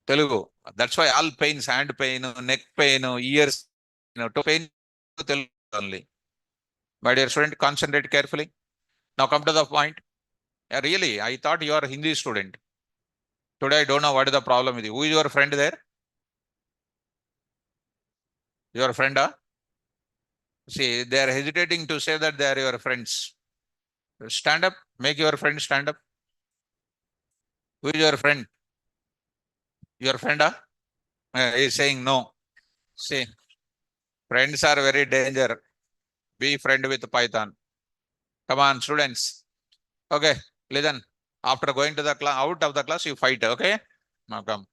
Telugu. That's why all pains, hand pain, neck pain, ears, toe pain, Telugu only. My dear student, concentrate carefully. Now come to the point. Really, I thought you are a Hindi student. Today, I don't know what is the problem with you. Who is your friend there? Your friend, huh? See, they are hesitating to say that they are your friends. Stand up. Make your friend stand up. Who is your friend? Your friend, huh? He is saying no. See, friends are very danger. Be friend with Python. Come on, students. Okay, listen. After going to the class, out of the class, you fight. Okay. Now come.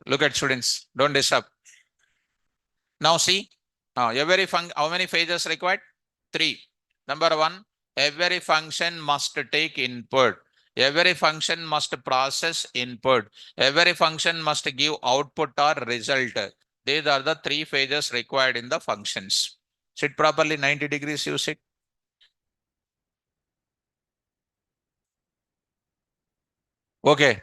Look at students. Don't disturb. Now see. Every how many phases required? 3. Number 1. Every function must take input. Every function must process input. Every function must give output or result. These are the 3 phases required in the functions. Sit properly, 90 degrees you sit. Okay.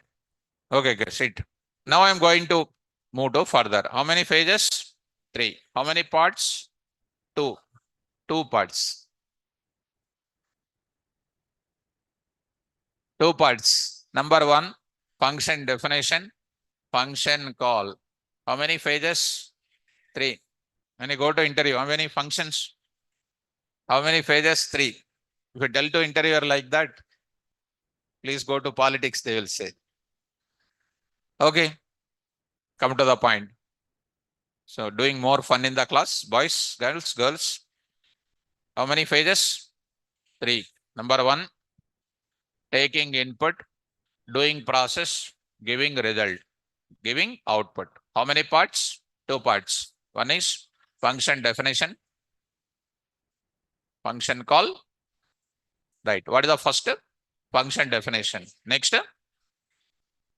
Okay, good. Sit. Now I'm going to move to further. How many phases? 3. How many parts? 2. 2 parts. 2 parts. Number 1, function definition, function call. How many phases? 3. When you go to interview, how many functions? How many phases? 3. If you tell to interviewer like that, please go to politics, they will say. Okay, come to the point. So doing more fun in the class, boys, girls. How many phases? 3. Number 1, taking input, doing process, giving result, giving output. How many parts? 2 parts. One is function definition, function call. Right. What is the first? Function definition. Next.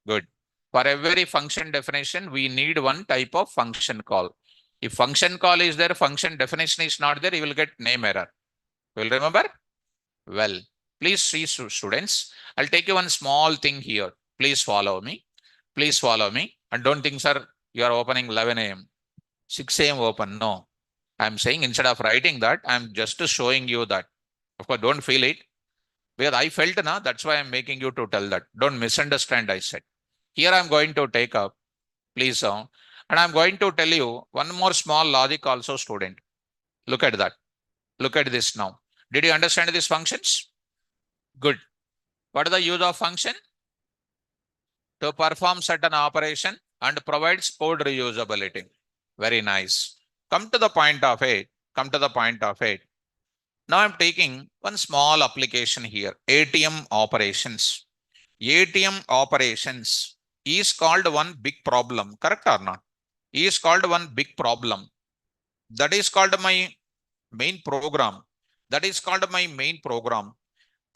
Good. For every function definition, we need one type of function call. If function call is there, function definition is not there, you will get name error. You will remember? Well, please see students. I'll take you one small thing here. Please follow me. Please follow me. And don't think, sir, you are opening 11 a.m. 6 a.m. open. No. I'm saying instead of writing that, I'm just showing you that. Of course, don't feel it. Because I felt now, that's why I'm making you to tell that. Don't misunderstand, I said. Here I'm going to take up, please. And I'm going to tell you one more small logic also, student. Look at that. Look at this now. Did you understand these functions? Good. What is the use of function? To perform certain operation and provides code reusability. Very nice. Come to the point of it. Come to the point of it. Now I'm taking one small application here. ATM operations. ATM operations is called one big problem. Correct or not? Is called one big problem. That is called my main program. That is called my main program.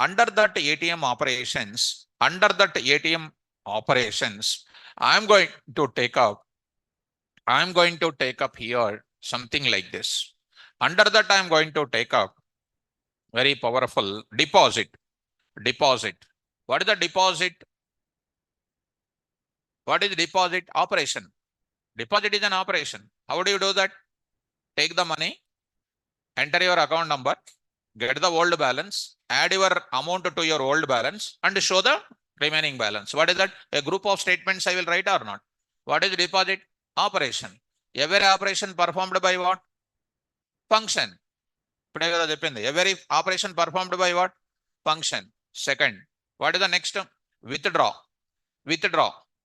Under that ATM operations, I'm going to take up here something like this. Under that, I'm going to take up very powerful deposit. What is the deposit? What is deposit? Operation. Deposit is an operation. How do you do that? Take the money, enter your account number, get the old balance, add your amount to your old balance, and show the remaining balance. What is that? A group of statements I will write or not? What is deposit? Operation. Every operation performed by what? Function. Every operation performed by what? Function. Second. What is the next? Withdraw.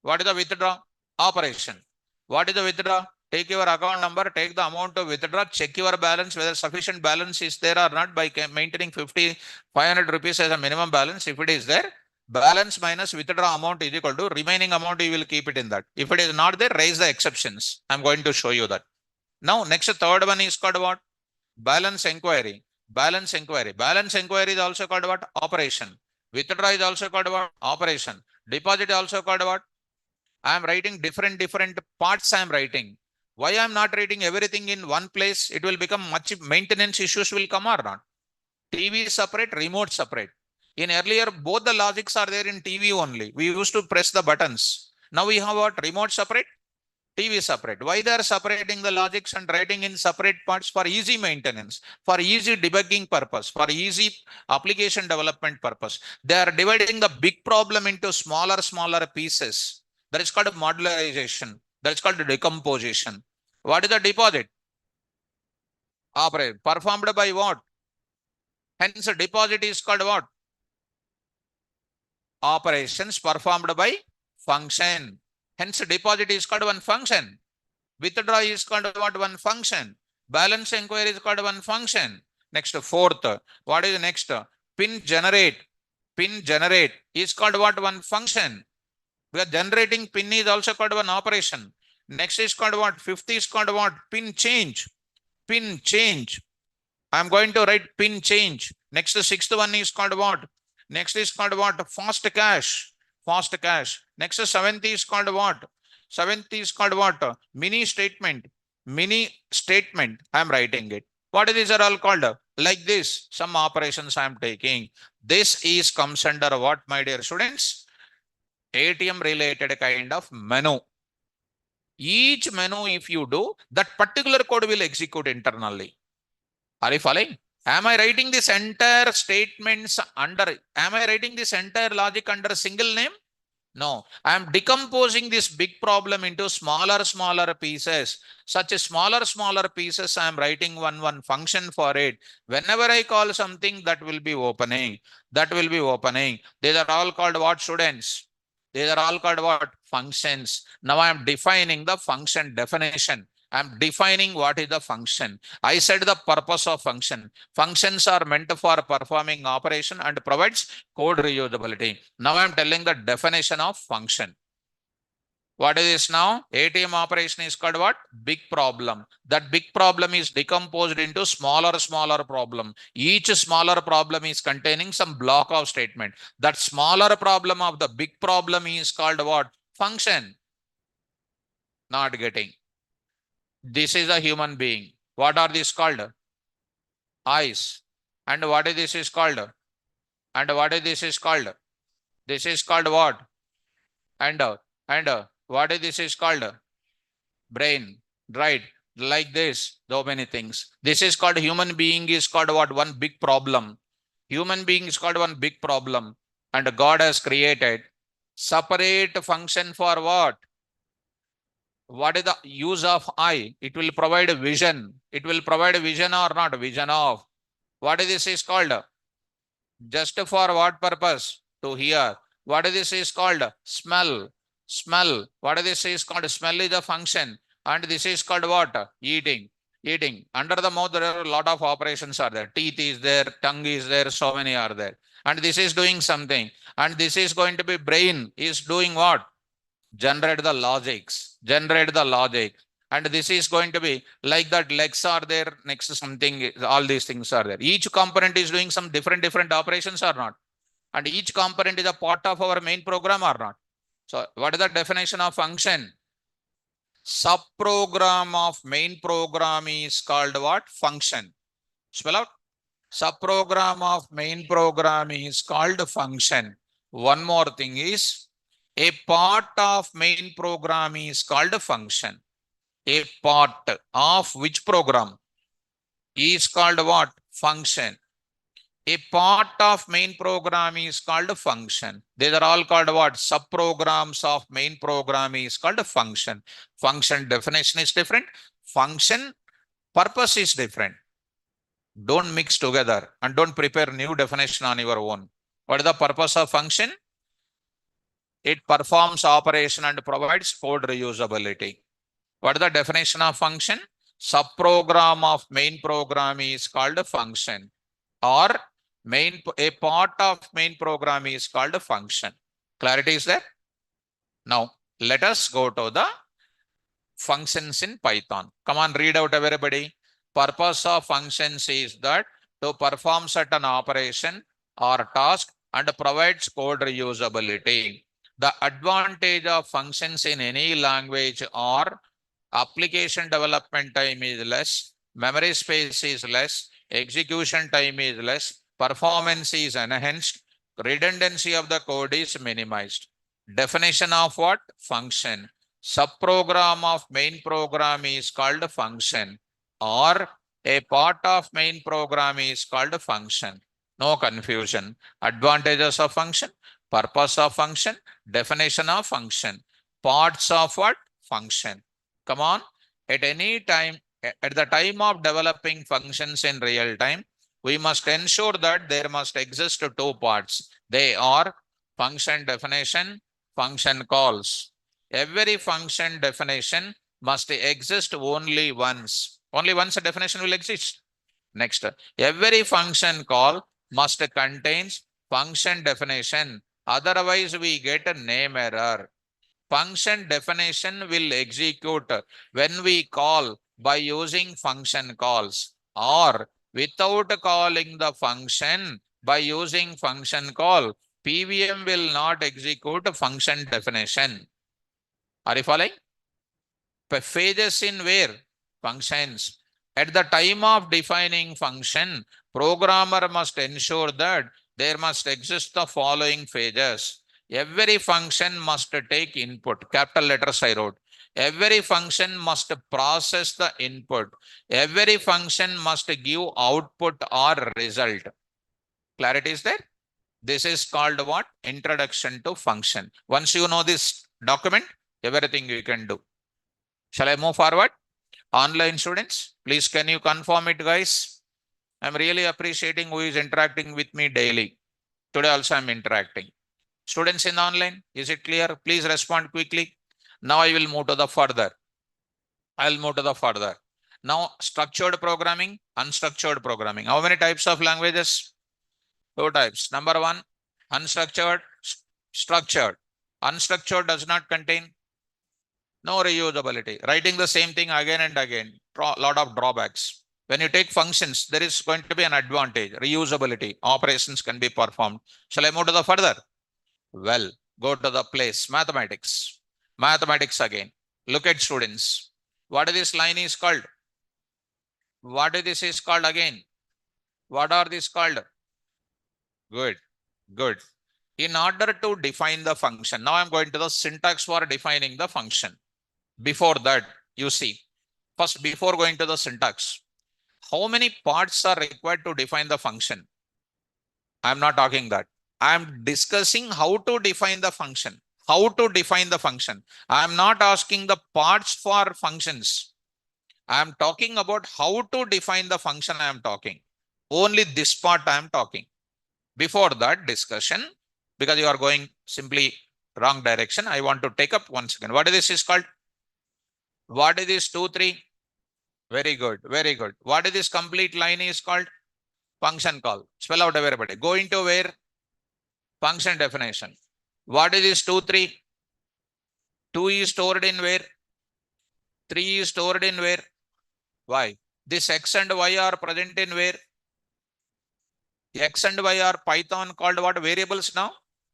What is the withdraw? Operation. What is the withdraw? Take your account number, take the amount to withdraw, check your balance, whether sufficient balance is there or not by maintaining 500 rupees as a minimum balance. If it is there, balance minus withdraw amount is equal to remaining amount, you will keep it in that. If it is not there, raise the exceptions. I'm going to show you that. Now, next third one is called what? Balance inquiry. Balance inquiry is also called what? Operation. Withdraw is also called what? Operation. Deposit is also called what? I am writing different parts. I am writing. Why I am not writing everything in one place? It will become much maintenance issues will come or not. TV separate, remote separate. In earlier, both the logics are there in TV only. We used to press the buttons. Now we have what? Remote separate, TV separate. Why they are separating the logics and writing in separate parts? For easy maintenance, for easy debugging purpose, for easy application development purpose. They are dividing the big problem into smaller pieces. That is called modularization. That is called decomposition. What is the deposit? Operate. Performed by what? Hence, deposit is called what? Operations performed by function. Hence, deposit is called one function. Withdraw is called what? One function. Balance inquiry is called one function. Next, fourth. What is next? Pin generate. pin generate is called what? One function. Because generating pin is also called one operation. Next is called what? Fifth is called what? Pin change. Pin change. I'm going to write pin change. Next, the sixth one is called what? Next is called what? Fast cache. Fast cache. Next, the seventh is called what? Seventh is called what? Mini statement. Mini statement. I'm writing it. What these are all called? Like this. Some operations I'm taking. This is comes under what, my dear students? ATM related kind of menu. Each menu, if you do, that particular code will execute internally. Are you following? Am I writing this entire statements under, am I writing this entire logic under a single name? No, I am decomposing this big problem into smaller pieces. Such a smaller pieces, I am writing one function for it. Whenever I call something, that will be opening. That will be opening. These are all called what, students? These are all called what? Functions. Now I am defining the function definition. I am defining what is the function. I said the purpose of function. Functions are meant for performing operation and provides code reusability. Now I am telling the definition of function. What is this now? ATM operation is called what? Big problem. That big problem is decomposed into smaller problem. Each smaller problem is containing some block of statement. That smaller problem of the big problem is called what? Function. Not getting. This is a human being. What are these called? Eyes. And what is this is called? And what is this is called? This is called what? And what is this is called? Brain. Right. Like this, so many things. This is called human being is called what? One big problem. Human being is called one big problem. And God has created separate function for what? What is the use of eye? It will provide vision. It will provide vision or not? Vision of. What is this is called? Just for what purpose? To hear. What is this is called? Smell. Smell. What is this is called? Smell is a function. And this is called what? Eating. Eating. Under the mouth, there are a lot of operations are there. Teeth is there, tongue is there, so many are there. And this is doing something. And this is going to be brain is doing what? Generate the logics. Generate the logic. And this is going to be like that legs are there next to something, all these things are there. Each component is doing some different operations or not. And each component is a part of our main program or not. So what is the definition of function? Subprogram of main program is called what? Function. Spell out. Subprogram of main program is called function. One more thing is a part of main program is called function. A part of which program is called what? Function. A part of main program is called function. These are all called what? Subprograms of main program is called function. Function definition is different. Function purpose is different. Don't mix together and don't prepare new definition on your own. What is the purpose of function? It performs operation and provides code reusability. What is the definition of function? Subprogram of main program is called a function, or a part of main program is called a function. Clarity is there? Now, let us go to the functions in Python. Come on, read out everybody. Purpose of functions is that to perform certain operation or task and provides code reusability. The advantage of functions in any language are application development time is less, memory space is less, execution time is less, performance is enhanced, redundancy of the code is minimized. Definition of what? Function. Subprogram of main program is called function, or a part of main program is called function. No confusion. Advantages of function, purpose of function, definition of function, parts of what? Function. Come on, at any time, at the time of developing functions in real time, we must ensure that there must exist two parts. They are function definition, function calls. Every function definition must exist only once. Only once a definition will exist. Next, every function call must contains function definition. Otherwise, we get a name error. Function definition will execute when we call by using function calls, or without calling the function by using function call. PVM will not execute function definition. Are you following? Phases in where? Functions. At the time of defining function, programmer must ensure that there must exist the following phases. Every function must take input. Capital letters I wrote. Every function must process the input. Every function must give output or result. Clarity is there? This is called what? Introduction to function. Once you know this document, everything you can do. Shall I move forward? Online students, please can you confirm it, guys? I'm really appreciating who is interacting with me daily. Today also I'm interacting. Students in online, is it clear? Please respond quickly. Now I will move to the further. I'll move to the further. Now structured programming, unstructured programming. How many types of languages? Two types. Number one, unstructured, structured. Unstructured does not contain no reusability. Writing the same thing again and again, lot of drawbacks. When you take functions, there is going to be an advantage, reusability. Operations can be performed. Shall I move to the further? Well, go to the place, mathematics. Mathematics again. Look at students. What this line is called? What this is called again? What are these called? Good, good. In order to define the function, now I'm going to the syntax for defining the function. Before that, you see, first before going to the syntax, how many parts are required to define the function? I'm not talking that. I'm discussing how to define the function. How to define the function. I'm not asking the parts for functions. I'm talking about how to define the function I am talking. Only this part I am talking. Before that discussion, because you are going simply wrong direction, I want to take up once again. What is this called? What is this 2, 3? Very good, very good. What is this complete line is called? Function call. Spell out everybody. Go into where? Function definition. What is this 2, 3? 2 is stored in where? 3 is stored in where? Y. This X and Y are present in where? X and Y are Python called what variables now?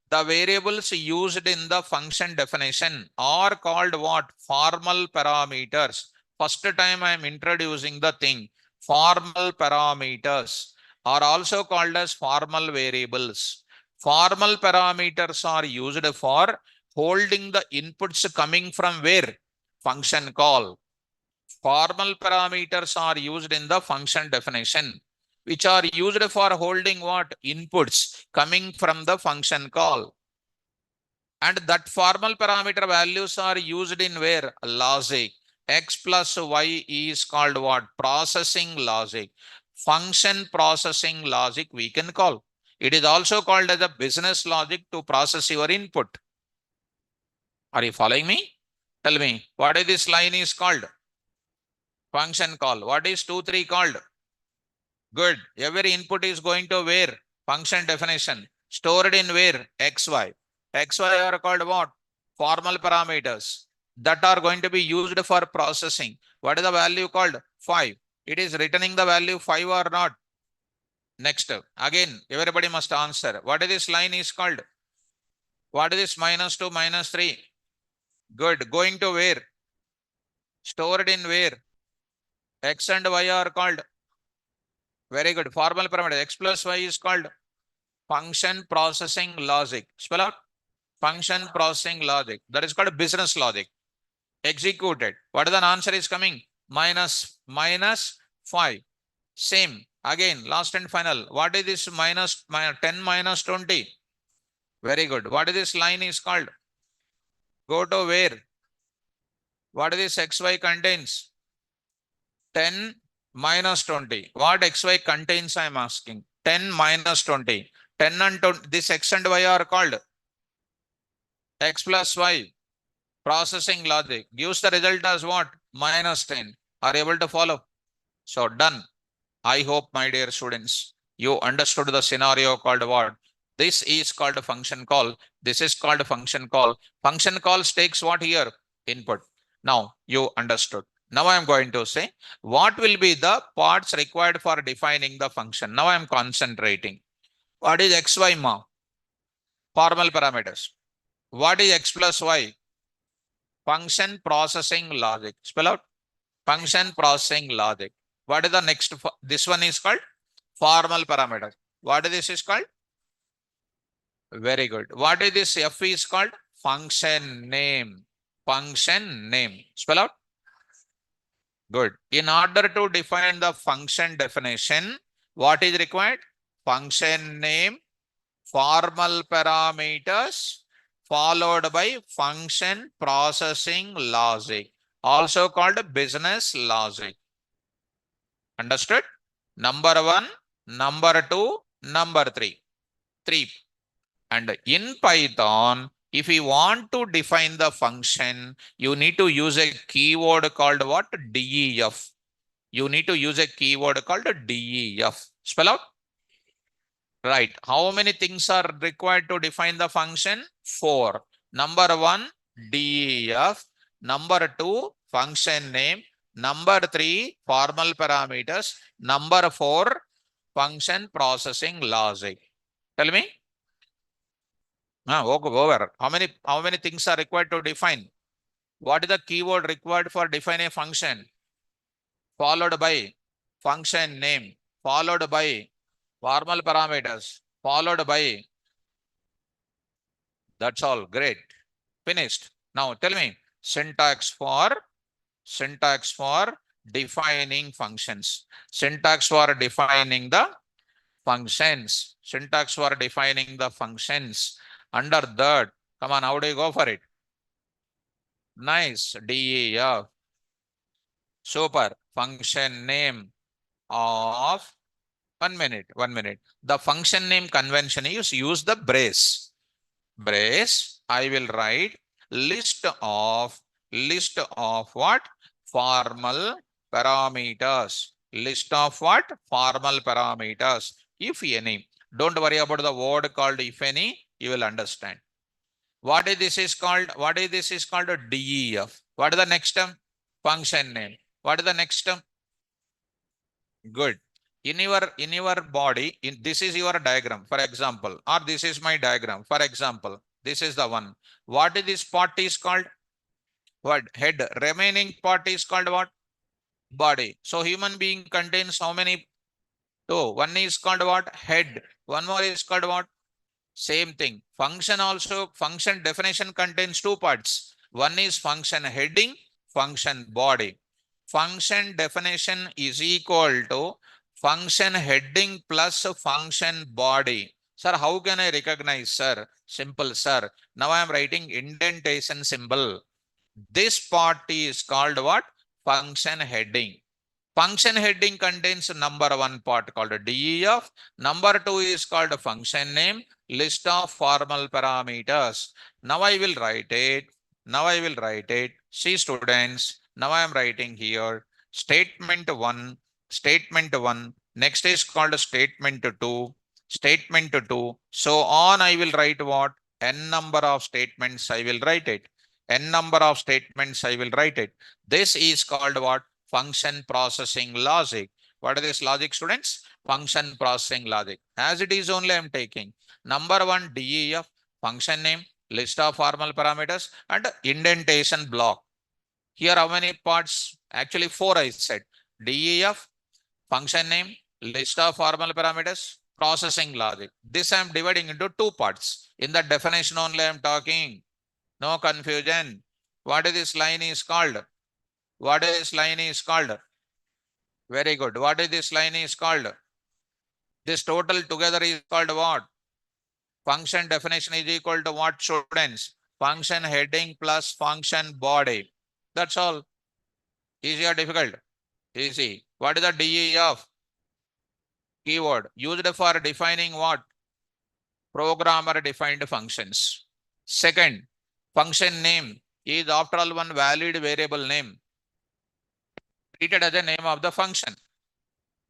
The variables used in the function definition are called what? Formal parameters. First time I am introducing the thing. Formal parameters are also called as formal variables. Formal parameters are used for holding the inputs coming from where? Function call. Formal parameters are used in the function definition, which are used for holding what? Inputs coming from the function call. And that formal parameter values are used in where? Logic. X plus Y is called what? Processing logic. Function processing logic we can call. It is also called as a business logic to process your input. Are you following me? Tell me, what is this line is called? Function call. What is 2, 3 called? Good. Every input is going to where? Function definition. Stored in where? XY. XY are called what? Formal parameters that are going to be used for processing. What is the value called? 5. It is returning the value 5 or not? Next. Again, everybody must answer. What is this line is called? What is this -2, -3? Good. Going to where? Stored in where? X and Y are called. Very good. Formal parameter. X plus Y is called function processing logic. Spell out. Function processing logic. That is called business logic. Executed. What is the answer is coming? -5. Same. Again, last and final. What is this -10 minus 20? Very good. What is this line is called? Go to where? What is this XY contains? 10 minus 20. What XY contains I am asking? 10 minus 20. 10 and 20. This X and Y are called X plus Y. Processing logic gives the result as what? -10. Are you able to follow? So done. I hope, my dear students, you understood the scenario called what? This is called a function call. This is called a function call. Function calls takes what here? Input. Now you understood. Now I am going to say what will be the parts required for defining the function. Now I am concentrating. What is xy ma? Formal parameters. What is x plus y? Function processing logic. Spell out. Function processing logic. What is the next? This one is called formal parameter. What is this is called? Very good. What is this F is called? Function name. Function name. Spell out. Good. In order to define the function definition, what is required? Function name, formal parameters, followed by function processing logic, also called business logic. Understood? Number one, number two, number three. Three. And in Python, if you want to define the function, you need to use a keyword called what? DEF. You need to use a keyword called DEF. Spell out. Right. How many things are required to define the function? 4. Number 1, DEF. Number 2, function name. Number 3, formal parameters. Number 4, function processing logic. Tell me. Over. How many things are required to define? What is the keyword required for defining a function? Followed by function name, followed by formal parameters, followed by, that's all. Great. Finished. Now tell me syntax for defining functions. Syntax for defining the functions. Syntax for defining the functions. Under that, come on, how do you go for it? Nice. DEF. Super. Function name of 1 minute. The function name convention is use the brace. Brace. I will write list of what? Formal parameters. List of what? Formal parameters. If any. Don't worry about the word called if any. You will understand. What is this is called? What is this is called a DEF? What is the next term? Function name. What is the next term? Good. In your body, this is your diagram, for example, or this is my diagram, for example, this is the one. What is this part is called? What? Head. Remaining part is called what? Body. So human being contains how many? Two. One is called what? Head. One more is called what? Same thing. Function also, function definition contains two parts. One is function heading, function body. Function definition is equal to function heading plus function body. Sir, how can I recognize, sir? Simple, sir. Now I am writing indentation symbol. This part is called what? Function heading. Function heading contains number 1 part called DEF. Number 2 is called function name, list of formal parameters. Now I will write it. See students, now I am writing here statement 1. Next is called statement 2. So on I will write what? N number of statements I will write it. This is called what? Function processing logic. What is this logic, students? Function processing logic. As it is only I am taking. Number 1, DEF, function name, list of formal parameters, and indentation block. Here how many parts? Actually 4 I said. DEF, function name, list of formal parameters, processing logic. This I am dividing into 2 parts. In the definition only I am talking. No confusion. What is this line is called? Very good. What is this line is called? This total together is called what? Function definition is equal to what, students? Function heading plus function body. That's all. Easy or difficult? Easy. What is the DEF? Keyword used for defining what? Programmer defined functions. Second, function name is after all one valid variable name. Treated as a name of the function.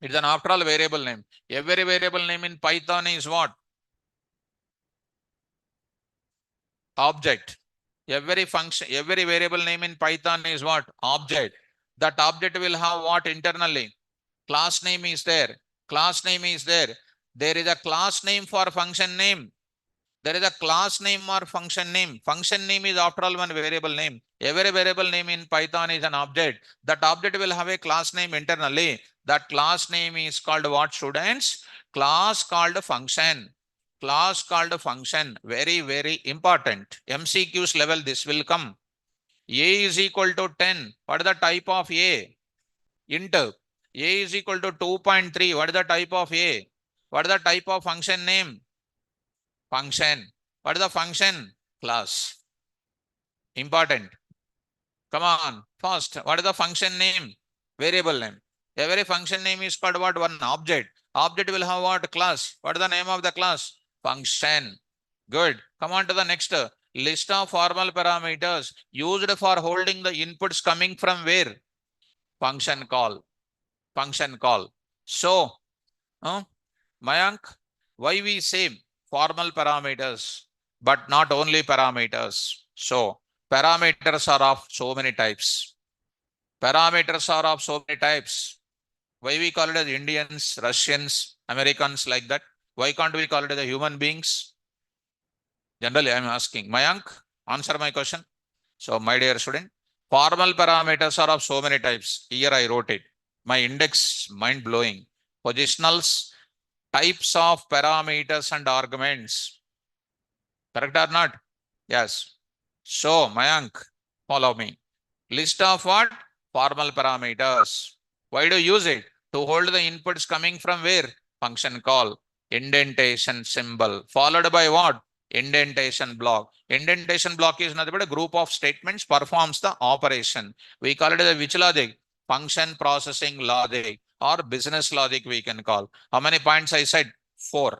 It's an after all variable name. Every variable name in Python is what? Object. Every function, every variable name in Python is what? Object. That object will have what internally? Class name is there. Class name is there. There is a class name for function name. There is a class name or function name. Function name is after all one variable name. Every variable name in Python is an object. That object will have a class name internally. That class name is called what, students? Class called function. Class called function. Very, very important. MCQs level this will come. A is equal to 10. What is the type of A? Int. A is equal to 2.3. What is the type of A? What is the type of function name? Function. What is the function? Class. Important. Come on. First, what is the function name? Variable name. Every function name is called what? One object. Object will have what? Class. What is the name of the class? Function. Good. Come on to the next. List of formal parameters used for holding the inputs coming from where? Function call. Function call. So, Mayank, why we say formal parameters, but not only parameters? So, parameters are of so many types. Parameters are of so many types. Why we call it as Indians, Russians, Americans like that? Why can't we call it as human beings? Generally, I'm asking. Mayank, answer my question. So, my dear student, formal parameters are of so many types. Here I wrote it. My index, mind blowing. Positionals, types of parameters and arguments. Correct or not? Yes. So, Mayank, follow me. List of what? Formal parameters. Why do you use it? To hold the inputs coming from where? Function call. Indentation symbol. Followed by what? Indentation block. Indentation block is nothing but a group of statements performs the operation. We call it as which logic? Function processing logic or business logic we can call. How many points I said? 4.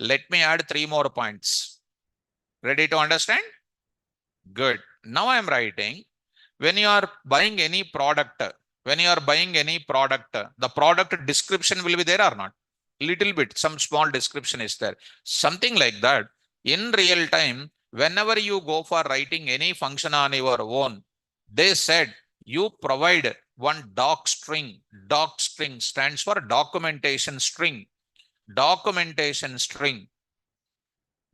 Let me add 3 more points. Ready to understand? Good. Now I am writing, when you are buying any product, the product description will be there or not? Little bit, some small description is there. Something like that. In real time, whenever you go for writing any function on your own, they said you provide one doc string. Doc string stands for documentation string. Documentation string.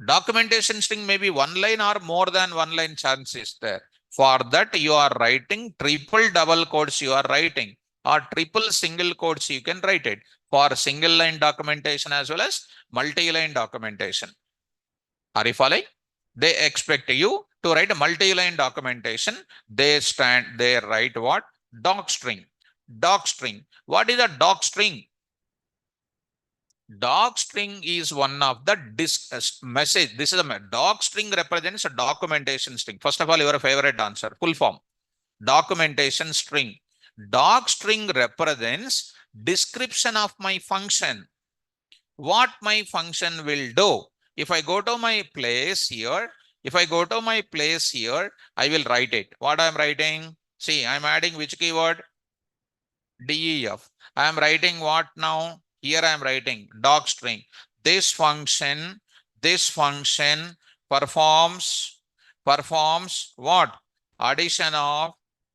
Documentation string may be one line or more than one line chance is there. For that, you are writing triple double quotes you are writing or triple single quotes you can write it for single line documentation as well as multi-line documentation. Are you following? They expect you to write a multi-line documentation. They write what? Doc string. Doc string. What is a doc string? Doc string is one of the message. This is a doc string represents a documentation string. First of all, your favorite answer, full form. Documentation string. Doc string represents description of my function. What my function will do. If I go to my place here, I will write it. What I am writing? See, I am adding which keyword? DEF. I am writing what now? Here I am writing doc string. This function performs what? Addition of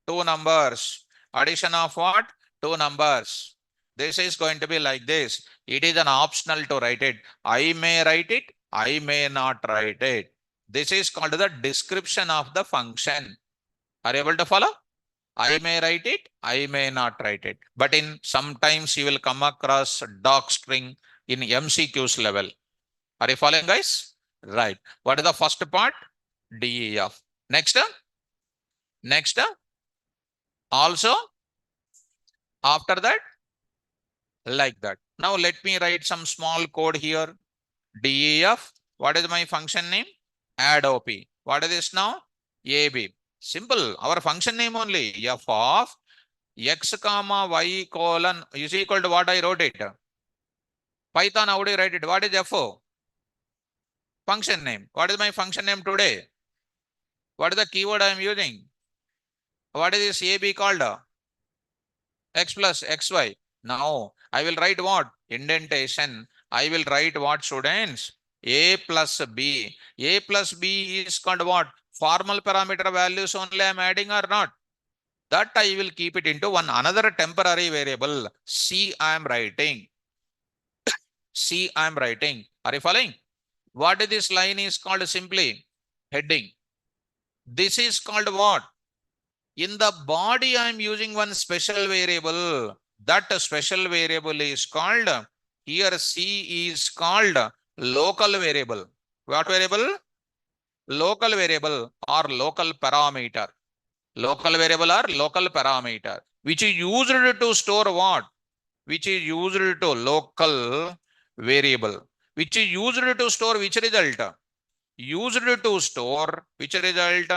2 numbers. Addition of what? 2 numbers. This is going to be like this. It is an optional to write it. I may write it, I may not write it. This is called the description of the function. Are you able to follow? I may write it, I may not write it. But in sometimes you will come across doc string in MCQs level. Are you following, guys? Right. What is the first part? DEF. Next. Also, after that, like that. Now let me write some small code here. DEF. What is my function name? Add OP. What is this now? AB. Simple. Our function name only. F of x comma y colon is equal to what I wrote it. Python, how do you write it? What is FO? Function name. What is my function name today? What is the keyword I am using? What is this AB called? X plus XY. Now I will write what? Indentation. I will write what, students? A plus B. A plus B is called what? Formal parameter values only I am adding or not? That I will keep it into one another temporary variable. C I am writing. C I am writing. Are you following? What is this line is called simply? Heading. This is called what? In the body I am using one special variable. That special variable is called, here C is called local variable. What variable? Local variable or local parameter. Local variable or local parameter, which is used to store what? Which is used to local variable, which is used to store which result? Used to store which result?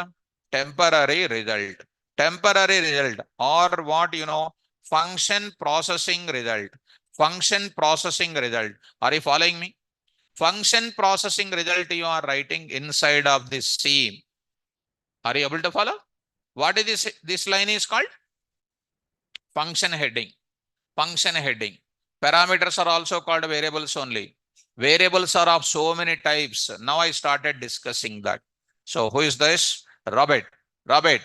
Temporary result. Temporary result or what you know? Function processing result. Function processing result. Are you following me? Function processing result you are writing inside of this C. Are you able to follow? What is this? This line is called function heading. Function heading. Parameters are also called variables only. Variables are of so many types. Now I started discussing that. So who is this? Robert. Robert.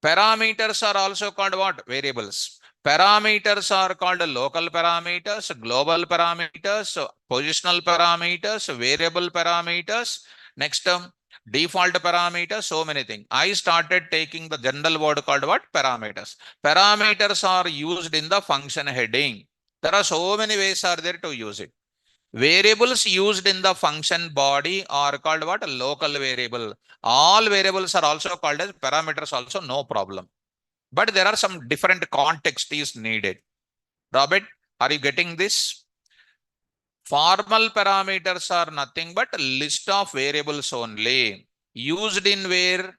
Parameters are also called what? Variables. Parameters are called local parameters, global parameters, positional parameters, variable parameters. Next term, default parameters, so many things. I started taking the general word called what? Parameters. Parameters are used in the function heading. There are so many ways are there to use it. Variables used in the function body are called what? Local variable. All variables are also called as parameters also, no problem. But there are some different context is needed. Robert, are you getting this? Formal parameters are nothing but list of variables only. Used in where?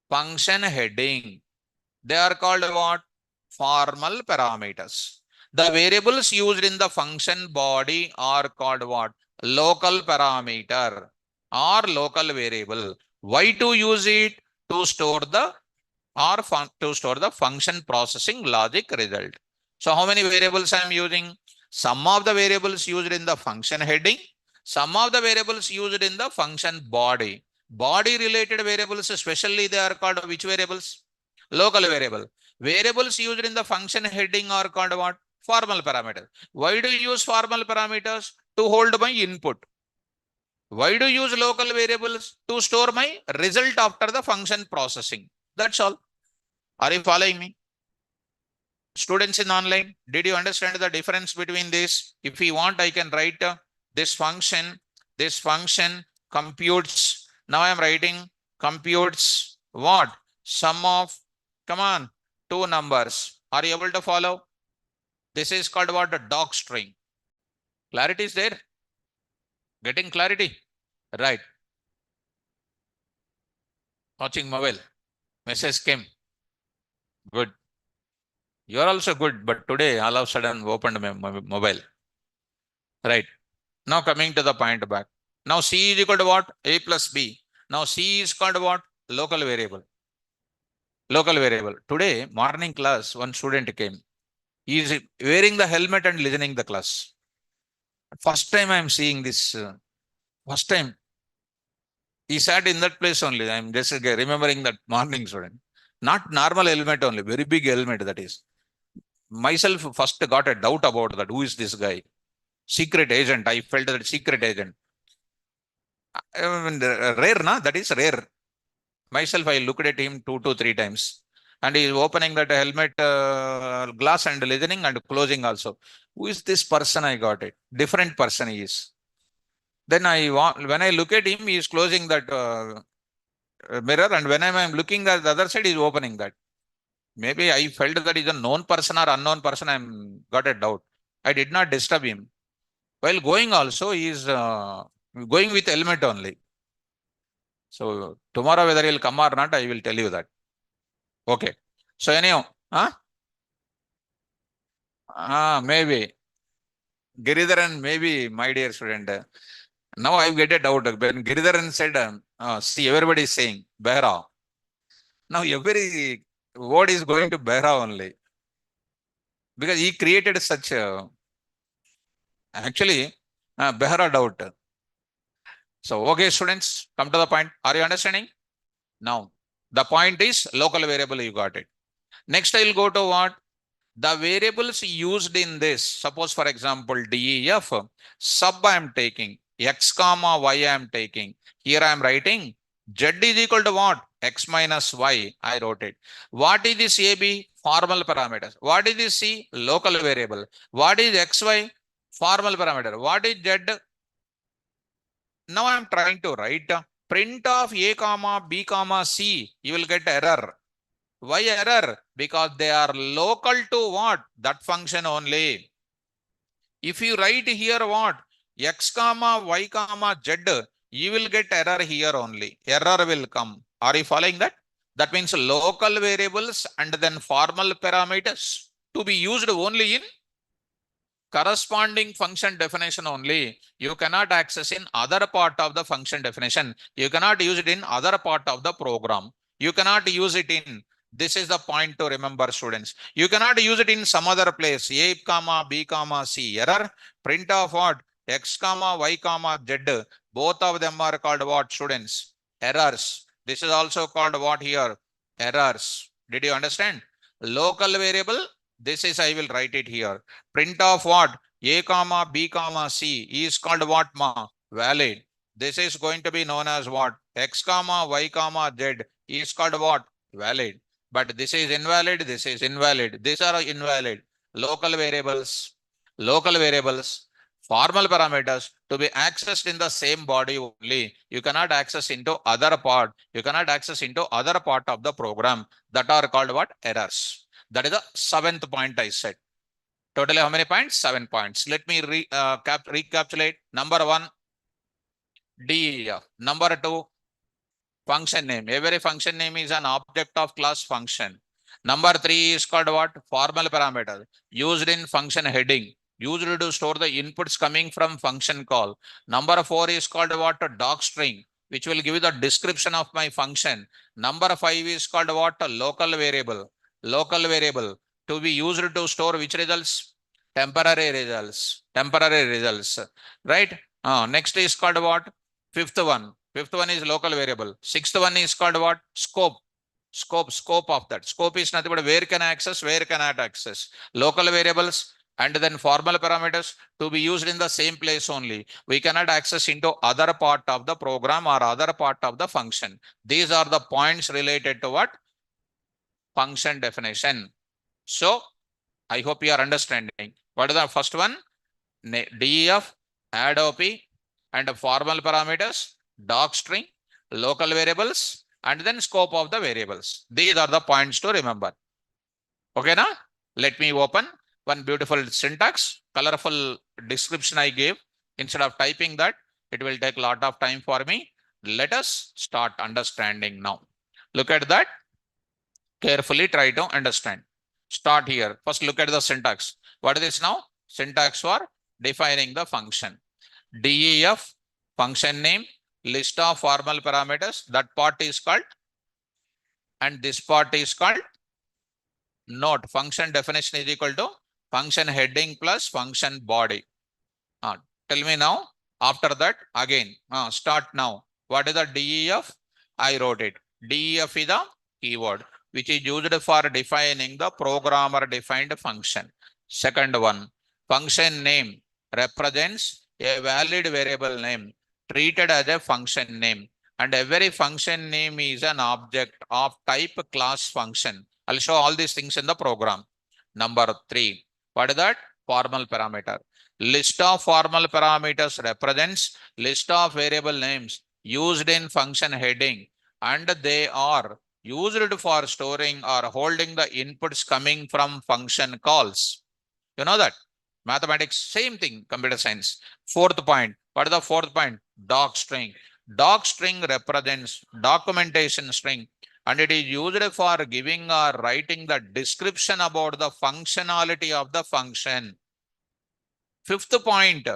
Function heading. They are called what? Formal parameters. The variables used in the function body are called what? Local parameter or local variable. Why to use it? To store the to store the function processing logic result. So how many variables I am using? Some of the variables used in the function heading, some of the variables used in the function body. Body related variables, especially they are called which variables? Local variable. Variables used in the function heading are called what? Formal parameters. Why do you use formal parameters? To hold my input. Why do you use local variables? To store my result after the function processing. That's all. Are you following me? Students in online, did you understand the difference between this? If you want, I can write this function computes. Now I am writing computes what? Sum of, come on, two numbers. Are you able to follow? This is called what? A doc string. Clarity is there? Getting clarity? Right. Watching mobile. Message came. Good. You are also good, but today all of a sudden opened my mobile. Right. Now coming to the point back. Now C is equal to what? A plus B. Now C is called what? Local variable. Local variable. Today, morning class, one student came. He is wearing the helmet and listening the class. First time I am seeing this. First time. He sat in that place only. I am just remembering that morning student. Not normal helmet only, very big helmet that is. Myself first got a doubt about that. Who is this guy? Secret agent. I felt that secret agent. Rare, na? That is rare. Myself, I looked at him 2 to 3 times. And he is opening that helmet glass and listening and closing also. Who is this person? I got it. Different person he is. Then when I look at him, he is closing that mirror. And when I'm looking at the other side, he is opening that. Maybe I felt that he's a known person or unknown person. I'm got a doubt. I did not disturb him. While going also, he is going with helmet only. So tomorrow whether he'll come or not, I will tell you that. Okay. So anyhow, maybe Giridharan, maybe my dear student. Now I get a doubt. When Giridharan said, see, everybody is saying Behra. Now every word is going to Behra only. Because he created such actually Behra doubt. So, okay, students, come to the point. Are you understanding? Now, the point is local variable, you got it. Next, I will go to what? The variables used in this. Suppose, for example, DEF, sub I am taking, X comma Y I am taking. Here I am writing Z is equal to what? X minus Y. I wrote it. What is this AB? Formal parameters. What is this C? Local variable. What is XY? Formal parameter. What is Z? Now I am trying to write print of A comma B comma C. You will get error. Why error? Because they are local to what? That function only. If you write here what? X comma Y comma Z, you will get error here only. Error will come. Are you following that? That means local variables and then formal parameters to be used only in corresponding function definition only. You cannot access in other part of the function definition. You cannot use it in other part of the program. You cannot use it in, this is the point to remember, students. You cannot use it in some other place. A comma B comma C. Error. Print of what? X comma Y comma Z. Both of them are called what, students? Errors. This is also called what here? Errors. Did you understand? Local variable. This is, I will write it here. Print of what? A comma B comma C is called what, ma? Valid. This is going to be known as what? X comma Y comma Z is called what? Valid. But this is invalid. This is invalid. These are invalid. Local variables. Local variables. Formal parameters to be accessed in the same body only. You cannot access into other part. You cannot access into other part of the program. That are called what? Errors. That is the 7th point I said. Totally how many points? 7 points. Let me recapitulate. Number 1, DEF. Number 2, function name. Every function name is an object of class function. Number 3 is called what? Formal parameter. Used in function heading. Used to store the inputs coming from function call. Number 4 is called what? Doc string, which will give you the description of my function. Number 5 is called what? Local variable. Local variable to be used to store which results? Temporary results. Temporary results. Right? Next is called what? Fifth one. Fifth one is local variable. Sixth one is called what? Scope. Scope of that. Scope is nothing but where can I access, where cannot access. Local variables and then formal parameters to be used in the same place only. We cannot access into other part of the program or other part of the function. These are the points related to what? Function definition. So I hope you are understanding. What is the first one? DEF, add OP, and formal parameters, doc string, local variables, and then scope of the variables. These are the points to remember. Okay, now let me open one beautiful syntax, colorful description I gave. Instead of typing that, it will take a lot of time for me. Let us start understanding now. Look at that. Carefully try to understand. Start here. First, look at the syntax. What is this now? Syntax for defining the function. DEF, function name, list of formal parameters. That part is called, and this part is called note. Function definition is equal to function heading plus function body. Tell me now. After that, again, start now. What is the DEF? I wrote it. DEF is the keyword which is used for defining the programmer defined function. Second one, function name represents a valid variable name treated as a function name, and every function name is an object of type class function. I'll show all these things in the program. Number 3, what is that? Formal parameter. List of formal parameters represents list of variable names used in function heading, and they are used for storing or holding the inputs coming from function calls. You know that? Mathematics, same thing, computer science. Fourth point. What is the fourth point? Doc string. Doc string represents documentation string, and it is used for giving or writing the description about the functionality of the function. Fifth point,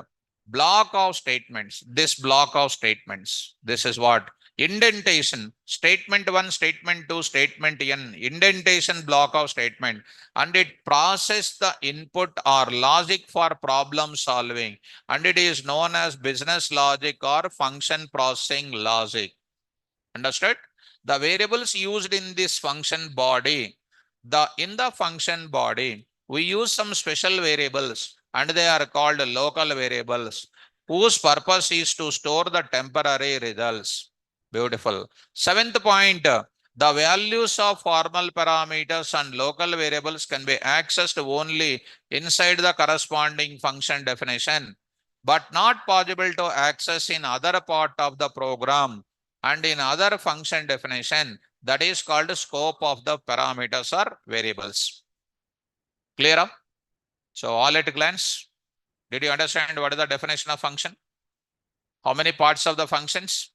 block of statements. This block of statements, this is what? Indentation, statement 1, statement 2, statement n, indentation block of statement, and it process the input or logic for problem solving, and it is known as business logic or function processing logic. Understood? The variables used in this function body, in the function body, we use some special variables and they are called local variables whose purpose is to store the temporary results. Beautiful. Seventh point, the values of formal parameters and local variables can be accessed only inside the corresponding function definition, but not possible to access in other part of the program and in other function definition, that is called scope of the parameters or variables. Clear up? So all at a glance, did you understand what is the definition of function? How many parts of the functions?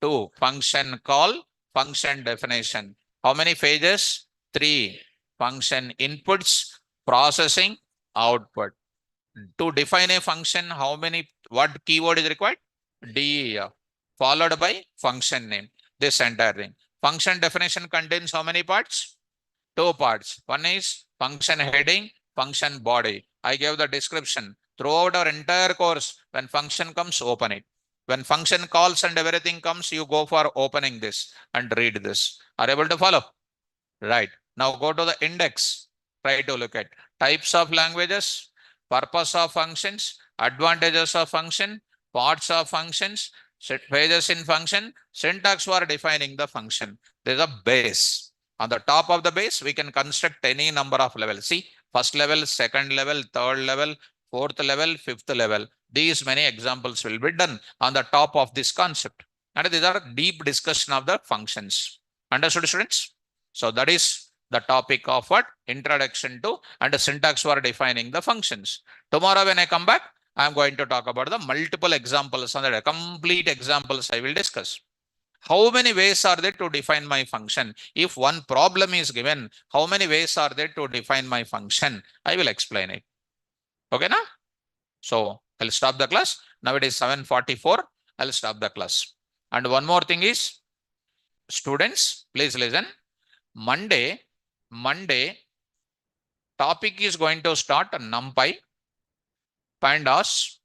Two. Function call, function definition. How many phases? Three. Function inputs, processing, output. To define a function, what keyword is required? DEF, followed by function name. This entire thing. Function definition contains how many parts? Two parts. One is function heading, function body. I gave the description. Throughout our entire course, when function comes, open it. When function calls and everything comes, you go for opening this and read this. Are you able to follow? Right. Now go to the index. Try to look at types of languages, purpose of functions, advantages of function, parts of functions, phases in function, syntax for defining the function. There is a base. On the top of the base, we can construct any number of levels. See, first level, second level, third level, fourth level, fifth level. These many examples will be done on the top of this concept. And these are deep discussion of the functions. Understood, students? So that is the topic of what? Introduction to and the syntax for defining the functions. Tomorrow when I come back, I am going to talk about the multiple examples and the complete examples I will discuss. How many ways are there to define my function? If one problem is given, how many ways are there to define my function? I will explain it. Okay, now? So I'll stop the class. Now it is 7:44. I'll stop the class. And one more thing is, students, please listen. Monday topic is going to start NumPy, Pandas,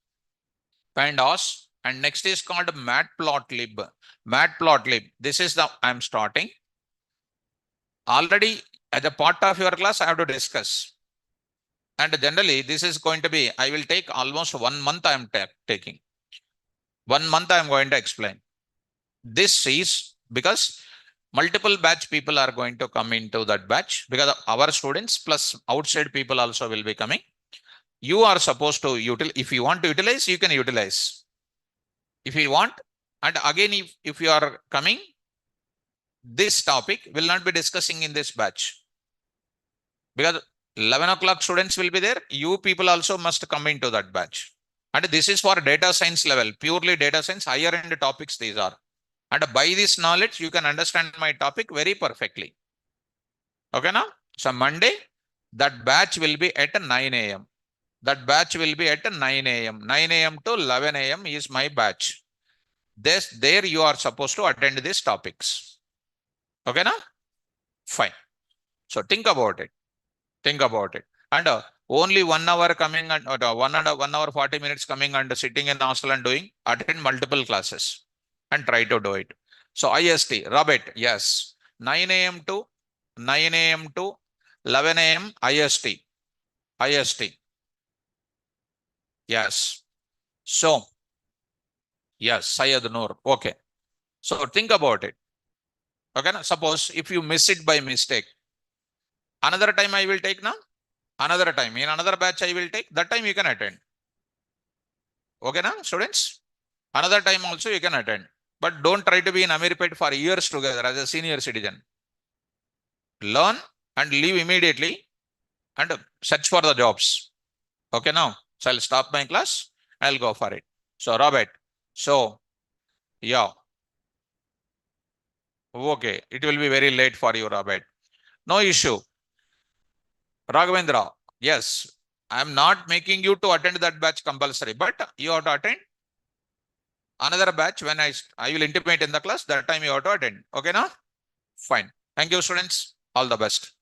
and next is called Matplotlib. Matplotlib. This is the I'm starting. Already as a part of your class, I have to discuss. And generally, this is going to be, I will take almost 1 month I am taking. 1 month I am going to explain. This is because multiple batch people are going to come into that batch because our students plus outside people also will be coming. You are supposed to utilize, if you want to utilize, you can utilize. If you want, and again, if you are coming, this topic will not be discussing in this batch. Because 11 o'clock students will be there, you people also must come into that batch. And this is for data science level, purely data science, higher end topics these are. And by this knowledge, you can understand my topic very perfectly. Okay, now? So Monday, that batch will be at 9 a.m. That batch will be at 9 a.m. 9 a.m. to 11 a.m. is my batch. There you are supposed to attend these topics. Okay, now? Fine. So think about it. Think about it. And only 1 hour coming and 1 hour 40 minutes coming and sitting in the hostel and doing, attend multiple classes and try to do it. So IST, Robert, yes. 9 a.m. to 11 a.m. IST. Yes. So, yes, Syed Noor. Okay. So think about it. Okay. Now, suppose if you miss it by mistake, another time I will take now. Another time in another batch I will take. That time you can attend. Okay, now students. Another time also you can attend. But don't try to be in Amirpet for years together as a senior citizen. Learn and leave immediately and search for the jobs. Okay, now. So I'll stop my class. I'll go for it. So Robert. So, yeah. Okay. It will be very late for you, Robert. No issue. Raghavendra. Yes. I am not making you to attend that batch compulsory, but you have to attend. another batch when I will intimate in the class, that time you have to attend. Okay, now? Fine. Thank you, students. All the best.